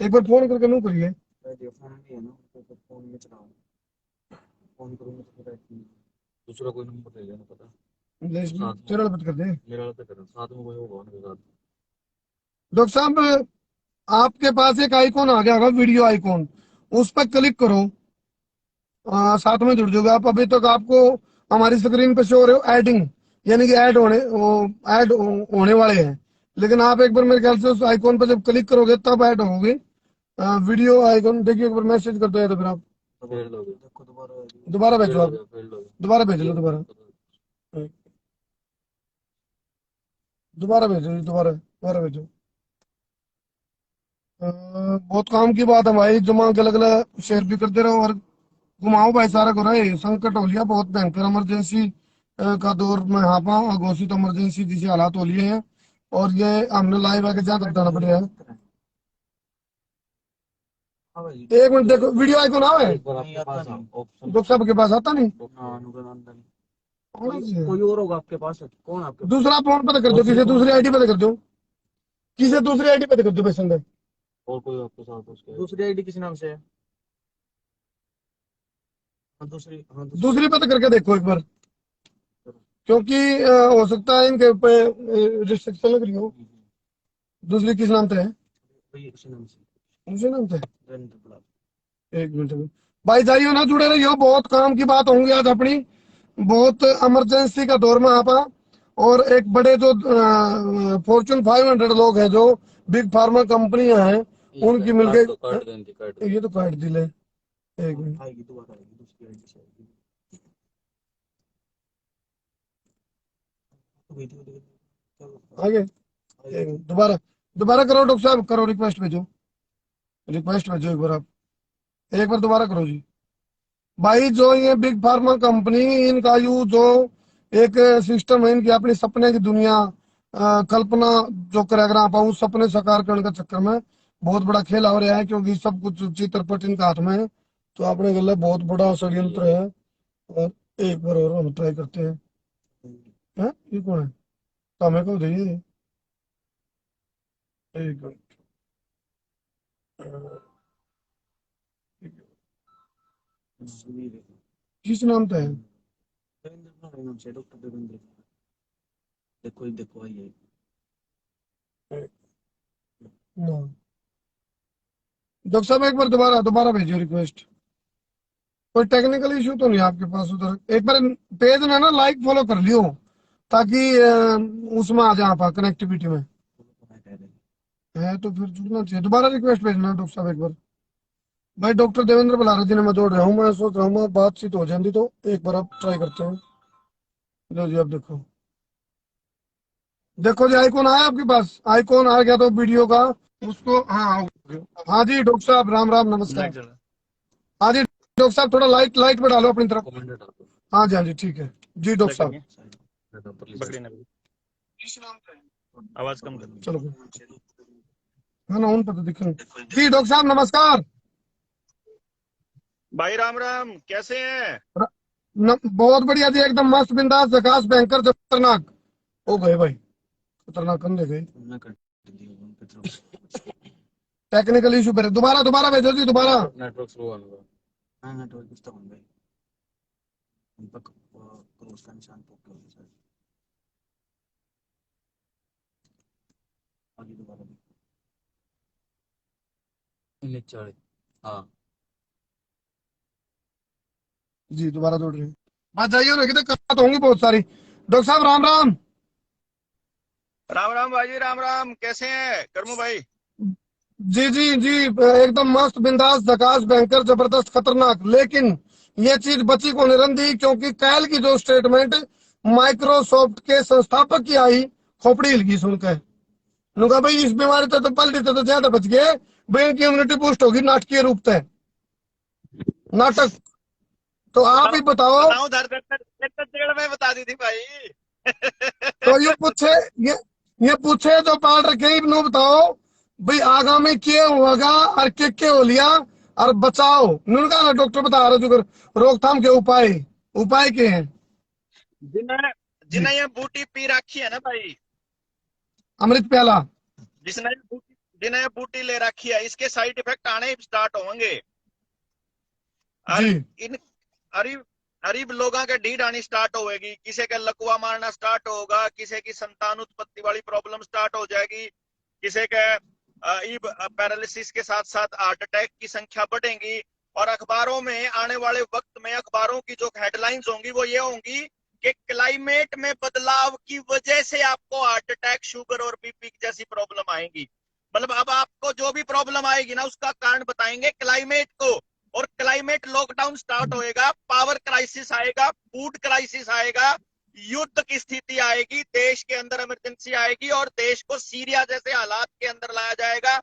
एक बार फोन करके नो करिए। फोन नहीं है ना, तो फोन में चलाऊँ, फोन करूँगा तो फिर दूसरा कोई नंबर रहेगा ना पता। साथ में चलो मत कर दे मेरा वाला पे करो, साथ में कोई होगा उनके साथ। डॉक्टर साहब। आपके पास एक आइकॉन आ गया होगा, वीडियो आइकॉन, उस पर क्लिक करो। साथ में जुड़ जाओगे आप। अभी तक आपको हमारी स्क्रीन पे शो हो रहे हो एडिंग, यानी कि ऐड होने, वो ऐड होने वाले हैं। लेकिन आप एक बार मेरे ख्याल से उस आइकॉन पर जब क्लिक करोगे तब ऐड होंगे। वीडियो आइकॉन देखिए, एक बार मैसेज कर दो या तो फिर आप देखो दोबारा भेजो। आप दोबारा भेज लो, दोबारा दोबारा भेजो जी, दोबारा दोबारा भेजो। बहुत काम की बात है भाई, जमा गलत गलत शेयर भी करते रहो और घुमाओ भाई सारा को रहे। संकट हो लिया बहुत भयंकर, इमरजेंसी का दौर में यहाँ पर अघोषित इमरजेंसी जिसे हालात हो लिए हैं, और ये हमने लाइव आके जहाँ तक बताना पड़ रहा है। एक मिनट देखो, वीडियो आइकॉन आओ है डॉक्टर साहब के पास आता नहीं। कोई और होगा आपके पास, कौन आपके पास? दूसरा फोन पे कर दो, किसी दूसरी आईडी पे कर दो, किसी दूसरी आईडी पे कर दो पेशेंट है। और कोई आपके साथ उसके दूसरी आईडी किस नाम से है? हाँ दूसरी पे तो करके देखो एक बार, क्योंकि हो सकता है इनके पे रिस्ट्रिक्शन लग रही हो। दूसरी किस नाम पे है? उसी नाम से, उसी नाम पे। वीरेंद्र प्रताप। एक मिनट में भाई, जाइयो ना, जुड़े रहियो, बहुत काम की बात होंगी आज अपनी। बहुत इमरजेंसी का दौर में आपा, और एक बड़े जो फॉर्चून 500 लोग हैं, जो बिग फार्मा कंपनियां हैं, उनकी मिलके ये तो काट दिले। एक मिनट आएगी दोबारा, आएगी दूसरी आईडी से आएगी। वीडियो देखो आगे। एक मिनट, दोबारा दोबारा करो डॉक्टर साहब, करो रिक्वेस्ट भेजो, रिक्वेस्ट भेजो एक बार आप, एक बार दोबारा करो जी। भाई जो ये बिग फार्मा कंपनी, इनका यू जो एक सिस्टम है, इनकी अपनी सपने की दुनिया कल्पना जो करेगा आप, उस सपने साकार करने के चक्कर में बहुत बड़ा खेल हो रहा है, क्योंकि सब कुछ चित्रपट इनका हाथ में है। तो आपने गलत, बहुत बड़ा षड्यंत्र है। और एक बार और हम ट्राई करते हैं। ये कौन है? तो हमें को देखिए, एक मिनट। अ, किस नाम पे है? देवेंद्र नाम से, डॉक्टर देवेंद्र। देखो देखो आइए। ना डॉक्टर साहब, एक बार दोबारा दोबारा भेजिए रिक्वेस्ट। कोई टेक्निकल इशू तो नहीं आपके पास उधर? एक बार पेज में ना लाइक फॉलो कर लियो, ताकि उसमें आ जाए आप कनेक्टिविटी में। है तो फिर जुड़ना चाहिए। दोबारा रिक्वेस्ट भेजना डॉक्टर साहब एक बार। भाई डॉक्टर देवेंद्र बुला रहे, जिन्हें मैं जोड़ रहा हूँ, मैं सोच रहा हूँ बातचीत हो जाती, तो एक बार आप ट्राई करते हैं। लो जी, आप देखो, देखो जी, आइकॉन आया आपके पास, आइकॉन आ गया तो वीडियो का, उसको। हाँ हाँ जी डॉक्टर साहब, राम राम, नमस्कार। हाँ जी डॉक्टर साहब, थोड़ा लाइट लाइट बढ़ा लो अपनी तरफ। हाँ जी, हाँ जी, ठीक है जी डॉक्टर साहब। आवाज कम कर। चलो, हाँ ना, उन पर तो दिख रहा है। जी डॉक्टर साहब नमस्कार। भाई राम राम, कैसे हैं? बहुत बढ़िया जी, एकदम मस्त, बिंदास, झकास, भयंकर, जो खतरनाक हो गए भाई, खतरनाक करने गए। टेक्निकल इशू पे दोबारा दोबारा भेजो जी, दोबारा। नेटवर्क स्लो आने लगा। हाँ नेटवर्क कुछ तो बन गई, उन पर क्रॉस का निशान पोक गया सर। आगे दोबारा नीचे वाले। हाँ जी दोबारा जोड़ रहे हैं। बात जाइए ना, कितने बात होंगी बहुत सारी। डॉक्टर साहब राम राम। राम भाई, राम राम, कैसे हैं करमू भाई? जी जी जी, एकदम मस्त बिंदास झकास भयंकर जबरदस्त खतरनाक। लेकिन ये चीज बची को नहीं रंदी, क्योंकि कल की जो स्टेटमेंट माइक्रोसॉफ्ट के संस्थापक की आई, खोपड़ी हिलगी सुनकर। उनका भाई इस बीमारी तो पलटी तो ज्यादा बच गए भाई, इनकी इम्यूनिटी बूस्ट होगी नाटकीय रूप से। नाटक। तो आप ही बताओ बताओ। बताओ, धर धर धर धर धर धर में बता दी थी भाई। तो ये पूछे, ये ये पूछे तो पाल रखे इबनू बताओ भाई, आगामी क्या होगा और क्या हो लिया और बचाओ। उनका ना डॉक्टर बता रहे जो रोकथाम के उपाय, उपाय के हैं। जिन्हें जी। जिन्हें ये बूटी पी रखी है ना भाई, अमृत प्याला। जिन्हें ये बूटी ले रखी है, इसके साइड इफेक्ट आने स्टार्ट होंगे। और जी। इन गरीब गरीब लोगों के ढीड आनी स्टार्ट होगी, किसी का लकवा मारना स्टार्ट होगा, किसी की संतान उत्पत्ति वाली प्रॉब्लम स्टार्ट हो जाएगी, किसी के पैरालिसिस के साथ साथ हार्ट अटैक की संख्या बढ़ेगी। और अखबारों में आने वाले वक्त में अखबारों की जो हेडलाइंस होंगी वो ये होंगी कि क्लाइमेट में बदलाव की वजह से आपको हार्ट अटैक, शुगर और बीपी जैसी प्रॉब्लम आएगी। मतलब अब आपको जो भी प्रॉब्लम आएगी ना, उसका कारण बताएंगे क्लाइमेट को। और क्लाइमेट लॉकडाउन स्टार्ट होएगा, पावर क्राइसिस आएगा, फूड क्राइसिस आएगा, युद्ध की स्थिति आएगी, देश के अंदर इमरजेंसी आएगी और देश को सीरिया जैसे हालात के अंदर लाया जाएगा,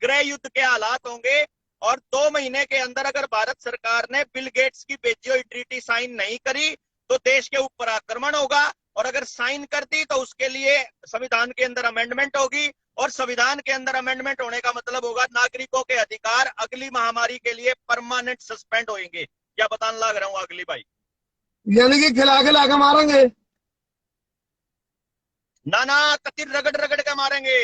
गृह युद्ध के हालात होंगे। और 2 महीने के अंदर अगर भारत सरकार ने बिल गेट्स की भेजी हुई ट्रीटी साइन नहीं करी तो देश के ऊपर आक्रमण होगा। और अगर साइन कर दी तो उसके लिए संविधान के अंदर अमेंडमेंट होगी। और संविधान के अंदर अमेंडमेंट होने का मतलब होगा नागरिकों के अधिकार अगली महामारी के लिए परमानेंट सस्पेंड होंगे। क्या बताने लग रहा हूँ अगली भाई? यानी कि खिला खिला के मारेंगे। ना ना, कतिर रगड़ रगड़ के मारेंगे।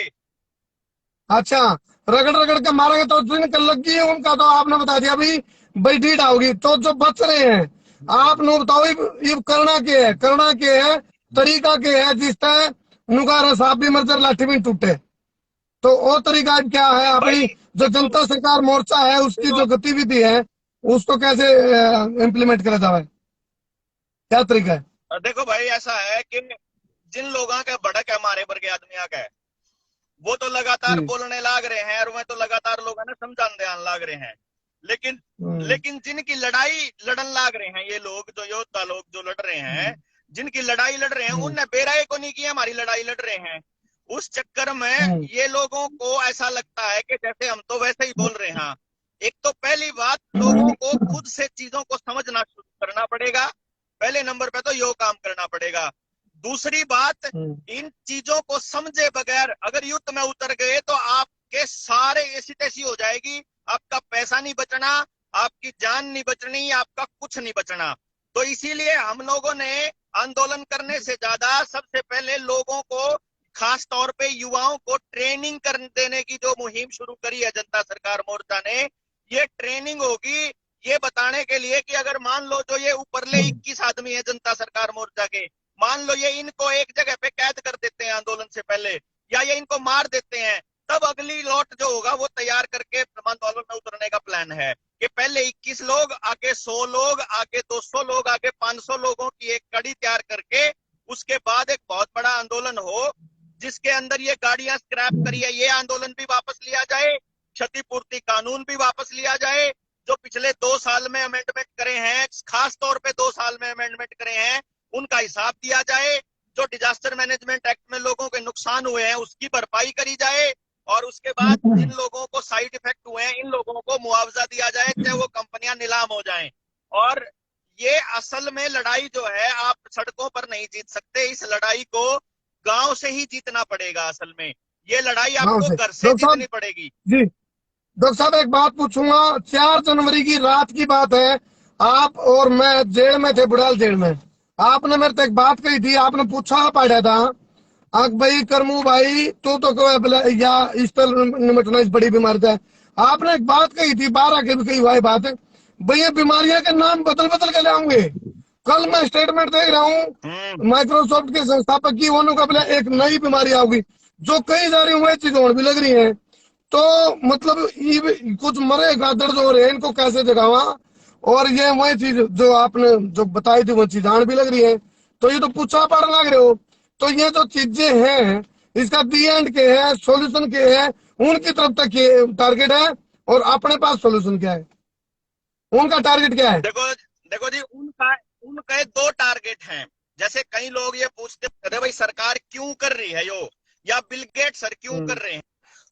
अच्छा, रगड़ रगड़ के मारेंगे तो दिन कर लगी है उनका, तो आपने बता दिया भाई भाई ढीठ आओगी। तो जो बच रहे हैं आप नु बताओ, ये करना क्या है, करना क्या है, तरीका क्या है जिससे उनका रसाब भी मर जाए, लाठी भी न टूटे। तो वो तरीका क्या है अपनी, भाई जो देखो जनता सरकार मोर्चा है उसकी देखो जो गतिविधि है उसको कैसे इम्प्लीमेंट करा जाए, क्या तरीका है? देखो भाई, ऐसा है कि जिन लोगों का भड़क है हमारे वर्ग आदमियों का, वो तो लगातार जी। बोलने लाग रहे हैं और वह तो लगातार लोगों ने समझाने आने लाग रहे हैं। लेकिन हम्म। लेकिन जिनकी लड़ाई लड़न लाग रहे हैं, ये लोग जो योद्धा लोग जो लड़ रहे हैं, जिनकी लड़ाई लड़ रहे हैं, हम्म। उनने बेराए को नहीं किया, हमारी लड़ाई लड़ रहे हैं। उस चक्कर में हम्म। ये लोगों को ऐसा लगता है कि जैसे हम तो वैसे ही बोल रहे हैं। एक तो पहली बात, लोगों को खुद से चीजों को समझना शुरू करना पड़ेगा। पहले नंबर पे तो यो काम करना पड़ेगा। दूसरी बात, हम्म। इन चीजों को समझे बगैर अगर युद्ध में उतर गए तो आपके सारे ऐसी तैसी हो जाएगी। आपका पैसा नहीं बचना, आपकी जान नहीं बचनी, आपका कुछ नहीं बचना। तो इसीलिए हम लोगों ने आंदोलन करने से ज्यादा सबसे पहले लोगों को, खास तौर पे युवाओं को ट्रेनिंग कर देने की जो मुहिम शुरू करी है जनता सरकार मोर्चा ने, ये ट्रेनिंग होगी ये बताने के लिए कि अगर मान लो जो ये ऊपरले 21 आदमी है जनता सरकार मोर्चा के, मान लो ये इनको एक जगह पे कैद कर देते हैं आंदोलन से पहले, या ये इनको मार देते हैं, तब अगली लौट जो होगा वो तैयार करके आंदोलन में उतरने का प्लान है कि पहले 21 लोग, आगे 100 लोग, आगे 200 लोग, आगे 500 लोगों की एक कड़ी तैयार करके उसके बाद एक बहुत बड़ा आंदोलन हो, जिसके अंदर ये गाड़ियां स्क्रैप करी है ये आंदोलन भी वापस लिया जाए, क्षतिपूर्ति कानून भी वापस लिया जाए, जो पिछले 2 साल में अमेंडमेंट करे हैं, खास तौर पे 2 साल में अमेंडमेंट करे हैं, उनका हिसाब दिया जाए, जो डिजास्टर मैनेजमेंट एक्ट में लोगों के नुकसान हुए हैं उसकी भरपाई करी जाए, और उसके बाद जिन लोगों को साइड इफेक्ट हुए हैं इन लोगों को मुआवजा दिया जाए, चाहे वो कंपनियां नीलाम हो जाएं। और ये असल में लड़ाई जो है आप सड़कों पर नहीं जीत सकते, इस लड़ाई को गांव से ही जीतना पड़ेगा। असल में ये लड़ाई गाँव आपको से घर से डॉक्टर साहब। जीतनी पड़ेगी। जी। डॉक्टर साहब एक बात पूछूंगा, 4 जनवरी की रात की बात है, आप और मैं जेल में थे, बुढ़ाल जेल में। आपने मेरे से एक बात कही थी, आपने पूछा पड़ा था अक भाई करमू भाई तू तो या इस तरह निमटना इस बड़ी बीमारी से। आपने एक बात कही थी, 12 के भी कही हुआ बात है भाई, ये बीमारियां के नाम बदल बदल के लाऊंगे। कल मैं स्टेटमेंट देख रहा हूँ माइक्रोसॉफ्ट के संस्थापक की, उन्होंने कहा बोले एक नई बीमारी आओगी जो कई जा रही हुई चीज और भी लग रही है। तो मतलब ये कुछ मरे गादड़ जो हो रहे हैं इनको कैसे जगावा, और ये वही चीज जो आपने जो बताई थी वो चीज आन भी लग रही है। तो ये तो पूछा पार लग रहे हो। तो ये जो चीजें हैं इसका दी एंड के है, सॉल्यूशन के है, उनकी तरफ तक ये टारगेट है। और अपने पास सॉल्यूशन क्या है, उनका टारगेट क्या है? देखो देखो जी, उनका उनके दो टारगेट हैं। जैसे कई लोग ये पूछते, अरे भाई सरकार क्यों कर रही है यो, या बिल गेट सर क्यों कर रहे हैं,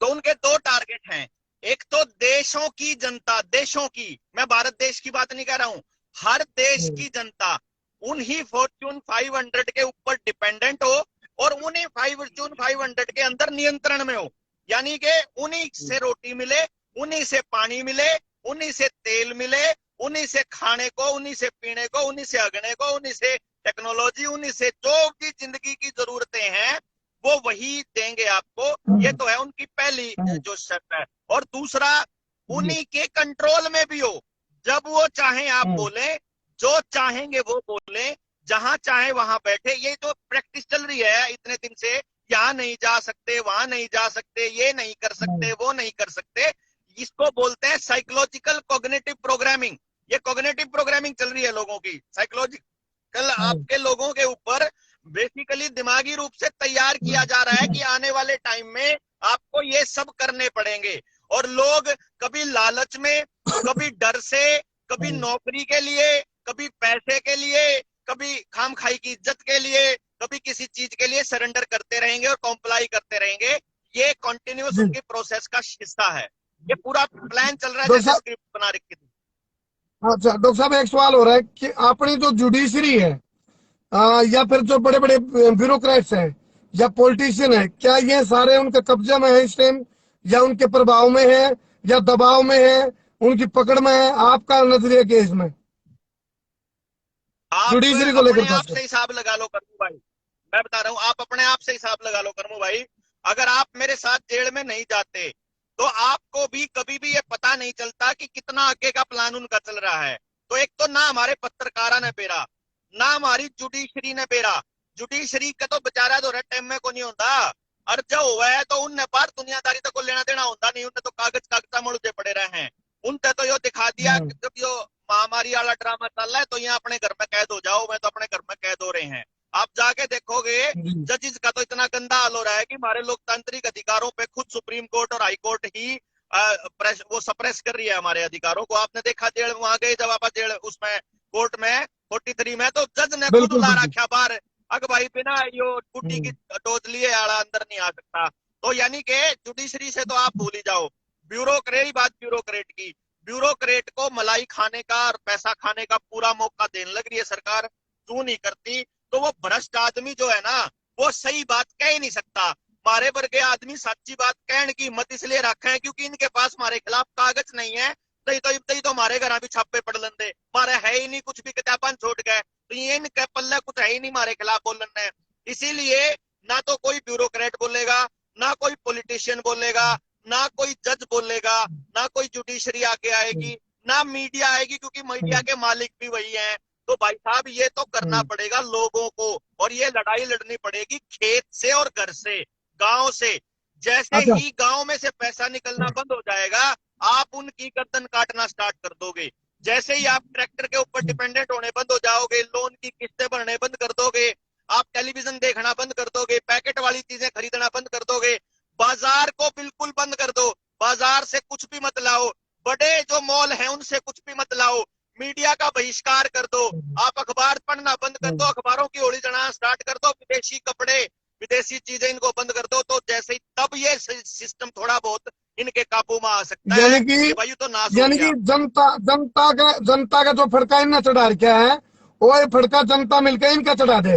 तो उनके दो टारगेट हैं। एक तो देशों की जनता, देशों की, मैं भारत देश की बात नहीं कर रहा हूं, हर देश की जनता उन्हीं फॉर्च्यून 500 के ऊपर डिपेंडेंट हो और उन्हीं फॉर्च्यून 500 के अंदर नियंत्रण में हो। यानी कि उन्हीं से रोटी मिले, उन्हीं से पानी मिले, उन्हीं से तेल मिले, उन्हीं से खाने को, उन्हीं से पीने को, उन्हीं से अगने को, उन्हीं से टेक्नोलॉजी, उन्हीं से जो भी जिंदगी की जरूरतें हैं वो वही देंगे आपको। ये तो है उनकी पहली जो शर्त है। और दूसरा, उन्हीं के कंट्रोल में भी हो। जब वो चाहे आप बोले, जो चाहेंगे वो बोले, जहां चाहे वहां बैठे। ये जो प्रैक्टिस चल रही है इतने दिन से, यहाँ नहीं जा सकते, वहां नहीं जा सकते, ये नहीं कर सकते, वो नहीं कर सकते, इसको बोलते हैं साइकोलॉजिकल कॉग्निटिव प्रोग्रामिंग। ये कॉग्निटिव प्रोग्रामिंग चल रही है लोगों की, साइकोलॉजिकल आपके लोगों के ऊपर बेसिकली दिमागी रूप से तैयार किया जा रहा है कि आने वाले टाइम में आपको ये सब करने पड़ेंगे। और लोग कभी लालच में, कभी डर से, कभी नौकरी के लिए, कभी पैसे के लिए, कभी खाम खाई की इज्जत के लिए, कभी किसी चीज के लिए सरेंडर करते रहेंगे और कॉम्प्लाई करते रहेंगे। ये कॉन्टिन्यूस उनकी प्रोसेस का हिस्सा है। ये पूरा प्लान चल रहा है डॉक्टर जैसे साहब, स्क्रिप्ट बना रखी थी। अच्छा डॉक्टर साहब, एक सवाल हो रहा है कि अपनी जो जुडिशरी है, या फिर जो बड़े बड़े ब्यूरोक्रेट्स हैं या पॉलिटिशियन है, क्या ये सारे उनके कब्जे में है इस टाइम, या उनके प्रभाव में है, या दबाव में है, उनकी पकड़ में है? आपका नजरिया क्या है इसमें, आप जुडिशरी को लेकर अपने खास आप कर? से हिसाब लगा लो करमू भाई, मैं बता रहा हूं, आप अपने आप से हिसाब लगा लो करमू भाई। अगर आप मेरे साथ जेल में नहीं जाते तो आपको भी कभी भी ये पता नहीं चलता कि कितना आगे का प्लान उनका चल रहा है। तो एक तो ना हमारे पत्रकारा ने पेरा, ना हमारी जुडिशरी ने पेरा। जुडिशरी का तो बेचारा जो टाइम में को नहीं होता, और जो हुआ है तो उनने बाहर दुनियादारी तक को लेना देना होता नहीं, उनने तो कागज कागजा मुड़ते पड़े रहे हैं। उनने तो यो दिखा दिया कि जब यो महामारी वाला ड्रामा चल रहा है तो यहाँ अपने घर में कैद हो जाओ, मैं तो अपने घर में कैद हो रहे हैं। आप जाके देखोगे जजेस का तो इतना गंदा हाल हो रहा है कि हमारे लोकतांत्रिक अधिकारों पे खुद सुप्रीम कोर्ट और हाई कोर्ट ही वो सप्रेस कर रही है हमारे अधिकारों को। आपने देखा जेल वहां गए जब आप जेल उसमें कोर्ट में 43 में तो जज ने खुद बिल्कुल ला बिल्कुल। रखा बाहर, अग भाई बिना यो गुड्डी की डोज लिए आड़ा अंदर नहीं आ सकता। तो यानी कि जुडिशरी से तो आप भूल ही जाओ। ब्यूरोक्रेट, बात ब्यूरोक्रेट की, ब्यूरोक्रेट को मलाई खाने का और पैसा खाने का पूरा मौका देने लग रही है सरकार। क्यों नहीं करती? तो वो भ्रष्ट आदमी जो है ना, वो सही बात कह ही नहीं सकता। मारे वर्गे आदमी सच्ची बात कहने की हिम्मत इसलिए रखे हैं क्योंकि इनके पास हमारे खिलाफ कागज नहीं है। तो हमारे घर भी छापे पड़ लेंदे, मारे है ही नहीं कुछ भी, किताबन छोड़ गए तो ये इनके पल्ले कुछ है ही नहीं हमारे खिलाफ बोलने। इसीलिए ना तो कोई ब्यूरोक्रेट बोलेगा, ना कोई पॉलिटिशियन बोलेगा, ना कोई जज बोलेगा, ना कोई जुडिशरी आके आएगी, ना मीडिया आएगी, क्योंकि मीडिया के मालिक भी वही हैं। तो भाई साहब ये तो करना पड़ेगा लोगों को, और ये लड़ाई लड़नी पड़ेगी खेत से और घर से, गांव से। जैसे अच्छा, ही गांव में से पैसा निकलना बंद हो जाएगा, आप उनकी गर्दन काटना स्टार्ट कर दोगे। जैसे ही आप ट्रैक्टर के ऊपर डिपेंडेंट होने बंद हो जाओगे, लोन की किस्तें भरने बंद कर दोगे, आप टेलीविजन देखना बंद कर दोगे, पैकेट वाली चीजें खरीदना बंद कर दोगे, बाजार को बिल्कुल बंद कर दो, बाजार से कुछ भी मत लाओ, बड़े जो मॉल हैं उनसे कुछ भी मत लाओ, मीडिया का बहिष्कार कर दो, आप अखबार पढ़ना बंद कर दो, अखबारों की होली चढ़ाना स्टार्ट कर दो, विदेशी कपड़े, विदेशी चीजें इनको बंद कर दो। तो जैसे ही तब ये सिस्टम थोड़ा बहुत इनके काबू में आ सकता यानी है कि कि भाई तो नाश हो यानी गया। कि जनता का जो फड़का इनने चढ़ा रखा है, वो ये फड़का जनता मिलकर इनका चढ़ा दे।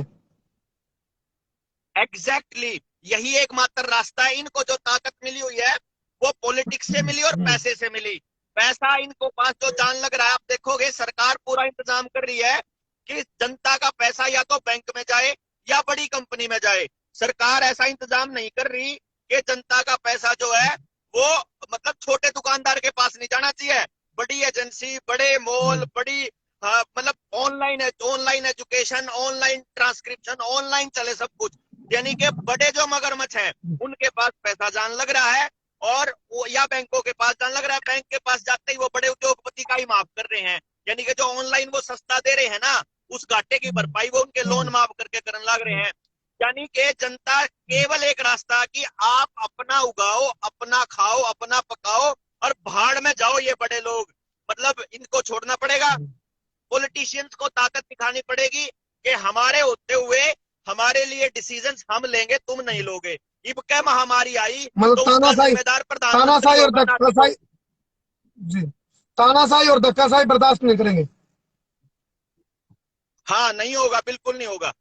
एग्जैक्टली यही एकमात्र रास्ता है। इनको जो ताकत मिली हुई है वो पॉलिटिक्स से मिली और पैसे से मिली। पैसा इनको पास जो जान लग रहा है, आप देखोगे सरकार पूरा इंतजाम कर रही है कि जनता का पैसा या तो बैंक में जाए या बड़ी कंपनी में जाए। सरकार ऐसा इंतजाम नहीं कर रही कि जनता का पैसा जो है वो मतलब छोटे दुकानदार के पास नहीं जाना चाहिए, बड़ी एजेंसी, बड़े मॉल, बड़ी मतलब online education, online transcription, online चले सब कुछ। यानी कि बड़े जो मगरमच्छ हैं उनके पास पैसा जान लग रहा है, और वो या बैंकों के पास जान लग रहा है। बैंक के पास जाते ही वो बड़े उद्योगपति का ही माफ कर रहे हैं। यानी कि जो ऑनलाइन वो सस्ता दे रहे हैं ना, उस घाटे की भरपाई वो उनके लोन माफ करके करने लग रहे हैं। यानी कि जनता केवल एक रास्ता कि आप अपना उगाओ, अपना खाओ, अपना पकाओ और भाड़ में जाओ ये बड़े लोग, मतलब इनको छोड़ना पड़ेगा। पॉलिटिशियंस को ताकत दिखानी पड़ेगी कि हमारे होते हुए हमारे लिए डिसीजंस हम लेंगे, तुम नहीं लोगे। इब क्या महामारी आई मतलब तो उसका जिम्मेदार प्रधानमंत्री तानाशाही और होगा ना कि धक्काशाही, जी, तानाशाही और धक्काशाही बर्दाश्त नहीं करेंगे। हाँ, नहीं होगा, बिल्कुल नहीं होगा।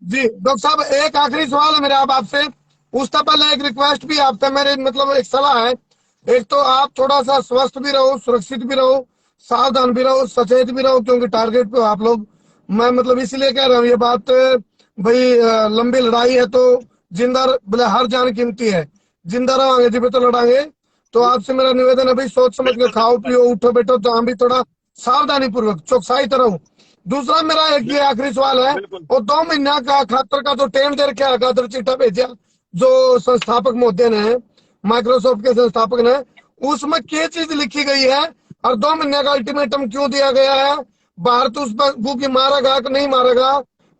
जी डॉक्टर साहब, एक आखिरी सवाल है मेरा अब आपसे। उससे पहले एक रिक्वेस्ट भी आपसे, मेरे मतलब एक सलाह है। एक तो आप थोड़ा सा स्वस्थ भी रहो, सुरक्षित भी रहो, सावधान भी रहो, सचेत भी रहो, क्योंकि टारगेट पे हो आप लोग। मैं मतलब इसलिए कह रहा हूँ ये बात, भाई लंबी लड़ाई है तो जिंदा बोले हर जान कीमती है, जिंदा रहोगे जब तो लड़ांगे। तो आपसे मेरा निवेदन है भाई, सोच समझ के बिल्कुल खाओ बिल्कुल भाई, पियो उठो बैठो, तो हम भी थोड़ा सावधानी पूर्वक चौकसाई तो रहो। दूसरा मेरा एक ये आखिरी सवाल है, बिल्कुल। और 2 महीना का खातर का जो टेम दे रखा है, खातर चिट्ठा भेजा जो संस्थापक महोदय ने, माइक्रोसॉफ्ट के संस्थापक ने, उसमें क्या चीज लिखी गई है और 2 महीने का अल्टीमेटम क्यों दिया गया है? भारत उस पर भूखी मारेगा कि नहीं मारेगा,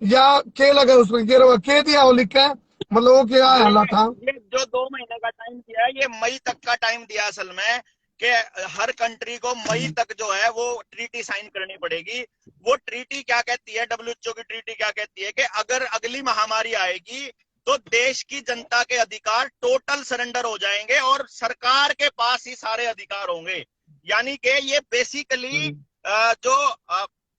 या क्या लगा उसमें, क्या दिया वो लिखा है, मतलब वो क्या ये हालात था? ये जो 2 महीने का टाइम दिया है, ये मई तक का टाइम दिया असल में, कि हर कंट्री को मई तक जो है वो ट्रीटी साइन करनी पड़ेगी। वो ट्रीटी क्या कहती है, डब्ल्यूएचओ की ट्रीटी क्या कहती है कि अगर अगली महामारी आएगी तो देश की जनता के अधिकार टोटल सरेंडर हो जाएंगे और सरकार के पास ही सारे अधिकार होंगे। यानी कि ये बेसिकली जो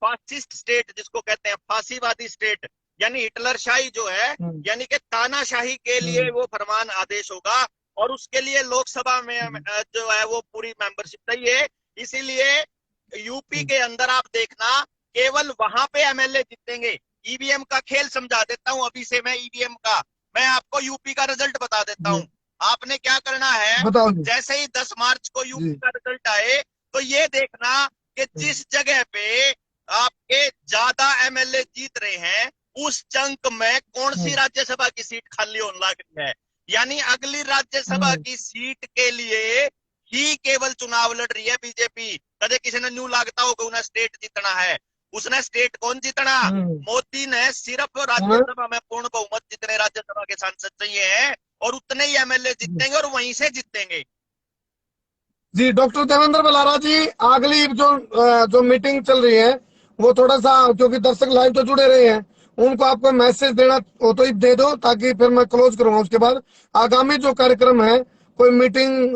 फासिस्ट स्टेट जिसको कहते हैं, फांसीवादी स्टेट, यानी हिटलरशाही जो है, यानी कि तानाशाही के लिए वो फरमान आदेश होगा। और उसके लिए लोकसभा में जो है वो पूरी मेंबरशिप चाहिए। इसीलिए यूपी के अंदर आप देखना, केवल वहां पे एमएलए जीतेंगे। ईवीएम का खेल समझा देता हूं अभी से मैं, ईवीएम का। मैं आपको यूपी का रिजल्ट बता देता हूं। आपने क्या करना है, बताओ जी। जैसे ही 10 मार्च को जी। यूपी का रिजल्ट आए तो ये देखना कि जिस जगह पे आपके ज्यादा एमएलए जीत रहे हैं उस चंक में कौन सी राज्यसभा की सीट खाली होने लग रही है। यानी अगली राज्यसभा की सीट के लिए ही केवल चुनाव लड़ रही है बीजेपी। कदे किसी ने न्यू लागता होगा उन्हें स्टेट जीतना है, उसने स्टेट कौन जीतना, मोदी ने सिर्फ राज्यसभा में पूर्ण बहुमत जितने राज्यसभा के सांसद चाहिए हैं और उतने ही एमएलए जीतेंगे और वहीं से जीतेंगे। जी डॉक्टर देवेंद्र बलारा जी, अगली जो मीटिंग चल रही है वो थोड़ा सा, क्योंकि दर्शक लाइव तो जुड़े रहे हैं, उनको आपको मैसेज देना हो तो ही दे दो, ताकि फिर मैं क्लोज करूंगा। उसके बाद आगामी जो कार्यक्रम है, कोई मीटिंग,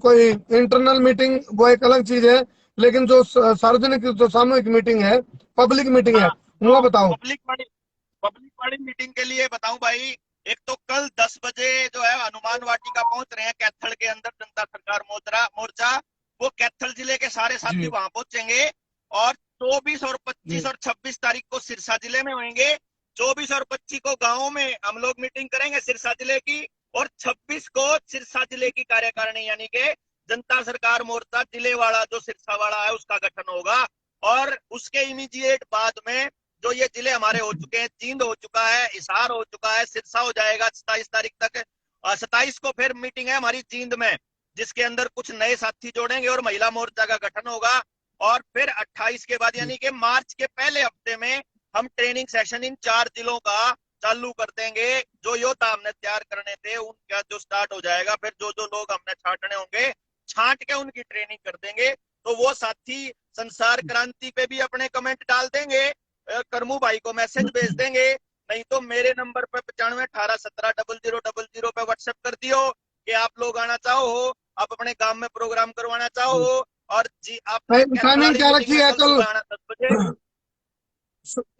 कोई इंटरनल मीटिंग वो एक अलग चीज है, लेकिन जो सार्वजनिक जो सामूहिक मीटिंग है, पब्लिक मीटिंग है, हाँ, वो तो बताओ। पब्लिक वाली मीटिंग के लिए बताऊं भाई, एक तो कल 10 बजे जो है हनुमान वाटिका पहुंच रहे हैं कैथल के अंदर जनता सरकार मोर्चा। वो कैथल जिले के सारे साथी जी। वहां पहुंचेंगे। और 24 और 25 जी। और 26 तारीख को सिरसा जिले में होंगे। 24 और 25 को गांव में हम लोग मीटिंग करेंगे सिरसा जिले की, और 26 को सिरसा जिले की कार्यकारिणी यानी कि जनता सरकार मोर्चा जिले वाला जो सिरसा वाला है उसका गठन होगा। और उसके इमीडिएट बाद में जो ये जिले हमारे हो चुके हैं, जींद हो चुका है, हिसार हो चुका है, सिरसा हो जाएगा 27 तारीख तक। 27 को फिर मीटिंग है हमारी जींद में, जिसके अंदर कुछ नए साथी जोड़ेंगे और महिला मोर्चा का गठन होगा। और फिर 28 के बाद यानी कि मार्च के पहले हफ्ते में हम ट्रेनिंग सेशन इन 4 जिलों का चालू कर देंगे। जो योद्धा हमने तैयार करने थे उनका जो स्टार्ट हो जाएगा, फिर जो जो लोग हमने छांटने होंगे छांट के उनकी ट्रेनिंग कर देंगे। तो वो साथी संसार क्रांति पे भी अपने कमेंट डाल देंगे, करमू भाई को मैसेज भेज देंगे, नहीं तो मेरे नंबर पर 9518170000 पे व्हाट्सएप कर दियो कि आप लोग आना चाहो हो, आप अपने गांव में प्रोग्राम करवाना चाहो हो। और जी आपने कैथल टाइमिंग वाली क्या मीटिंग रखी में है कल कल? सुबह आना 10 बजे।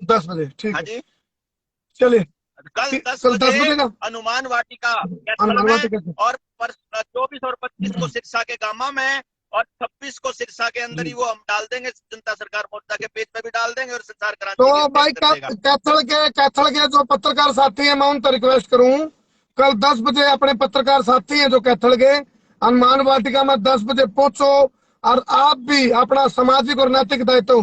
10 बजे, ठीक हाँ है। जी, चलिए, कल 10 कल बजे 10 बजे का हनुमान वाटिका कैथल हनुमान में, वाटिका से। और 24 और 25 को सिरसा के गामा में, और 26 को सिरसा के अंदर ही वो हम डाल देंगे, जनता सरकार मोर्चा के पेज पे भी डाल देंगे और संसार क्रांति भी तो अपडेट भाई कर देगा। कैथल के जो पत्रकार साथी हैं, मैं उनसे रिक्वेस्ट करूं, कल 10 बजे अपने पत्रकार साथी हैं जो कैथल के, हनुमान वाटिका में 10 बजे पहुंचो। और आप भी अपना सामाजिक और नैतिक दायित्व,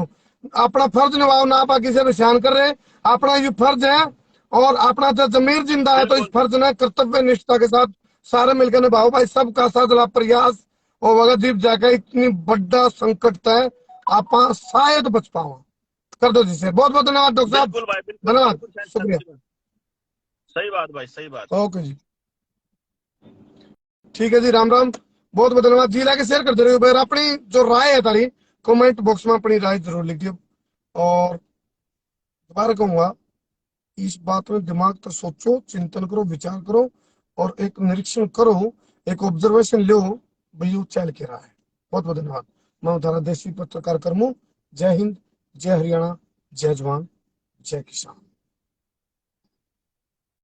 अपना फर्ज निभाओ, ना आप किसी पे ध्यान कर रहे, अपना ये फर्ज है। और अपना जो जमीर जिंदा है तो इस बिल्कुल फर्ज ने कर्तव्य निष्ठा के साथ सारे मिलकर निभाओ भाई, सबका साथ प्रयास और वगदीप जाके इतनी बड़ा संकट है, आप शायद बच पाओ। कर दो जिसे। बहुत बहुत धन्यवाद डॉक्टर साहब, बिल्कुल भाई, बिल्कुल धन्यवाद, बिल्कुल शुक्रिया। सेंसिबल। सही बात भाई, सही बात। ओके जी, ठीक है जी, राम राम, बहुत बहुत धन्यवाद जी। लाके शेयर करते रहिए फिर अपनी जो राय है तारी कमेंट बॉक्स में अपनी राय जरूर लिख दियो। और दोबारा कहूंगा, इस बात में दिमाग तो सोचो, चिंतन करो, विचार करो और एक निरीक्षण करो, एक ऑब्जर्वेशन लो, भाई वो चल के रहा है। बहुत बहुत धन्यवाद। मैं हूं थारा देसी पत्रकार करमू। जय हिंद, जय हरियाणा, जय जवान, जय किसान।